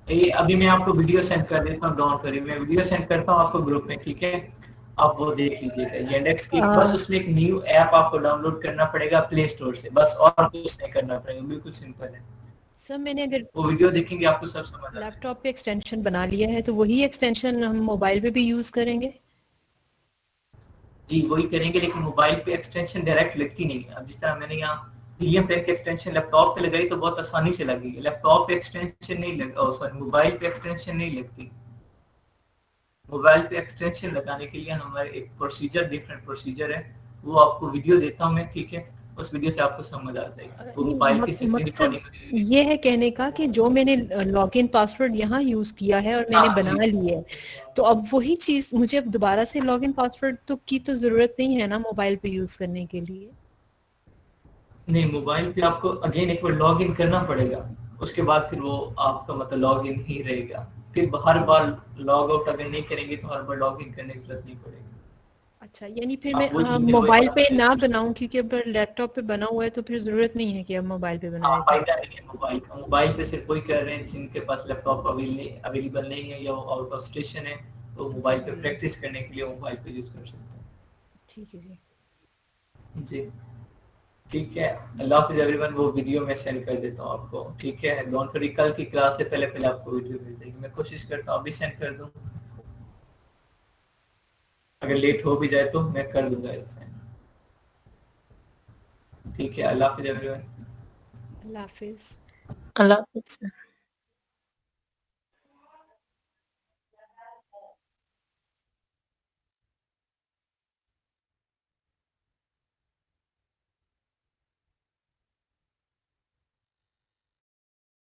ये अभी मैं आपको वीडियो सेंड कर देता हूँ, डोंट वरी। मैं वीडियो सेंड करता हूँ आपको ग्रुप में, ठीक है। आप वो देख लीजिएगा इंडेक्स की। बस उसमें एक न्यू ऐप आपको डाउनलोड करना पड़ेगा प्ले स्टोर से, बस, और कुछ नहीं करना पड़ेगा, बिल्कुल सिंपल है। सर मैंने अगर वो वीडियो देखेंगे आपको सब समझ आ जाएगा। लैपटॉप पे एक्सटेंशन बना लिया है तो वही एक्सटेंशन हम मोबाइल पे भी यूज करेंगे? जी वही करेंगे, लेकिन मोबाइल पे एक्सटेंशन डायरेक्ट लगती नहीं है। अब जिस तरह मैंने यहाँ हीलियम 10 की एक्सटेंशन लैपटॉप पे लगाई तो बहुत आसानी से लगी। लैपटॉप पे एक्सटेंशन नहीं लग, सॉरी मोबाइल पे एक्सटेंशन नहीं लगती। मोबाइल पे एक्सटेंशन लगाने के लिए हमारे एक प्रोसीजर, डिफरेंट प्रोसीजर है, वो आपको वीडियो देता हूँ मैं, ठीक है। उस वीडियो से आपको समझ आ जाएगा। वो मोबाइल की स्क्रीन रिकॉर्डिंग ये है कहने का कि जो मैंने लॉगिन पासवर्ड यहाँ यूज किया है और मैंने बना लिया है, तो अब वही चीज मुझे अब दोबारा से लॉगिन पासवर्ड की तो जरूरत नहीं है ना मोबाइल पे यूज करने के लिए? नहीं, मोबाइल पे आपको अगेन एक बार लॉग इन करना पड़ेगा, उसके बाद फिर वो आपका मतलब लॉग इन ही रहेगा। फिर हर बार लॉग आउट अगर नहीं करेंगे तो हर बार लॉग इन करने की जरूरत नहीं पड़ेगी। अच्छा, यानी फिर मैं मोबाइल पे ना बनाऊं, क्योंकि अब लैपटॉप पे बना हुआ है तो फिर जरूरत नहीं है कि अब मोबाइल पे बनाए। फायदा नहीं है मोबाइल का। मोबाइल पे सिर्फ कोई कर रहे हैं जिनके पास लैपटॉप अवेलेबल नहीं है या वो आउट ऑफ स्टेशन है, तो मोबाइल पे प्रैक्टिस करने के लिए मोबाइल पे यूज कर सकते हैं। ठीक है जी। जी ठीक है, अल्लाह हाफिज़ एवरीवन। वो वीडियो मैं सेंड कर देता हूँ आपको, ठीक है। डोंट वरी, कल की क्लास से पहले आपको वीडियो मिल जाएगी। मैं कोशिश करता हूँ अभी सेंड कर दूँ, अगर लेट हो भी जाए तो मैं कर दूंगा सेंड, ठीक है। अल्लाह हाफिज़ एवरीवन। अल्लाह हाफिज। अल्लाह हाफिज।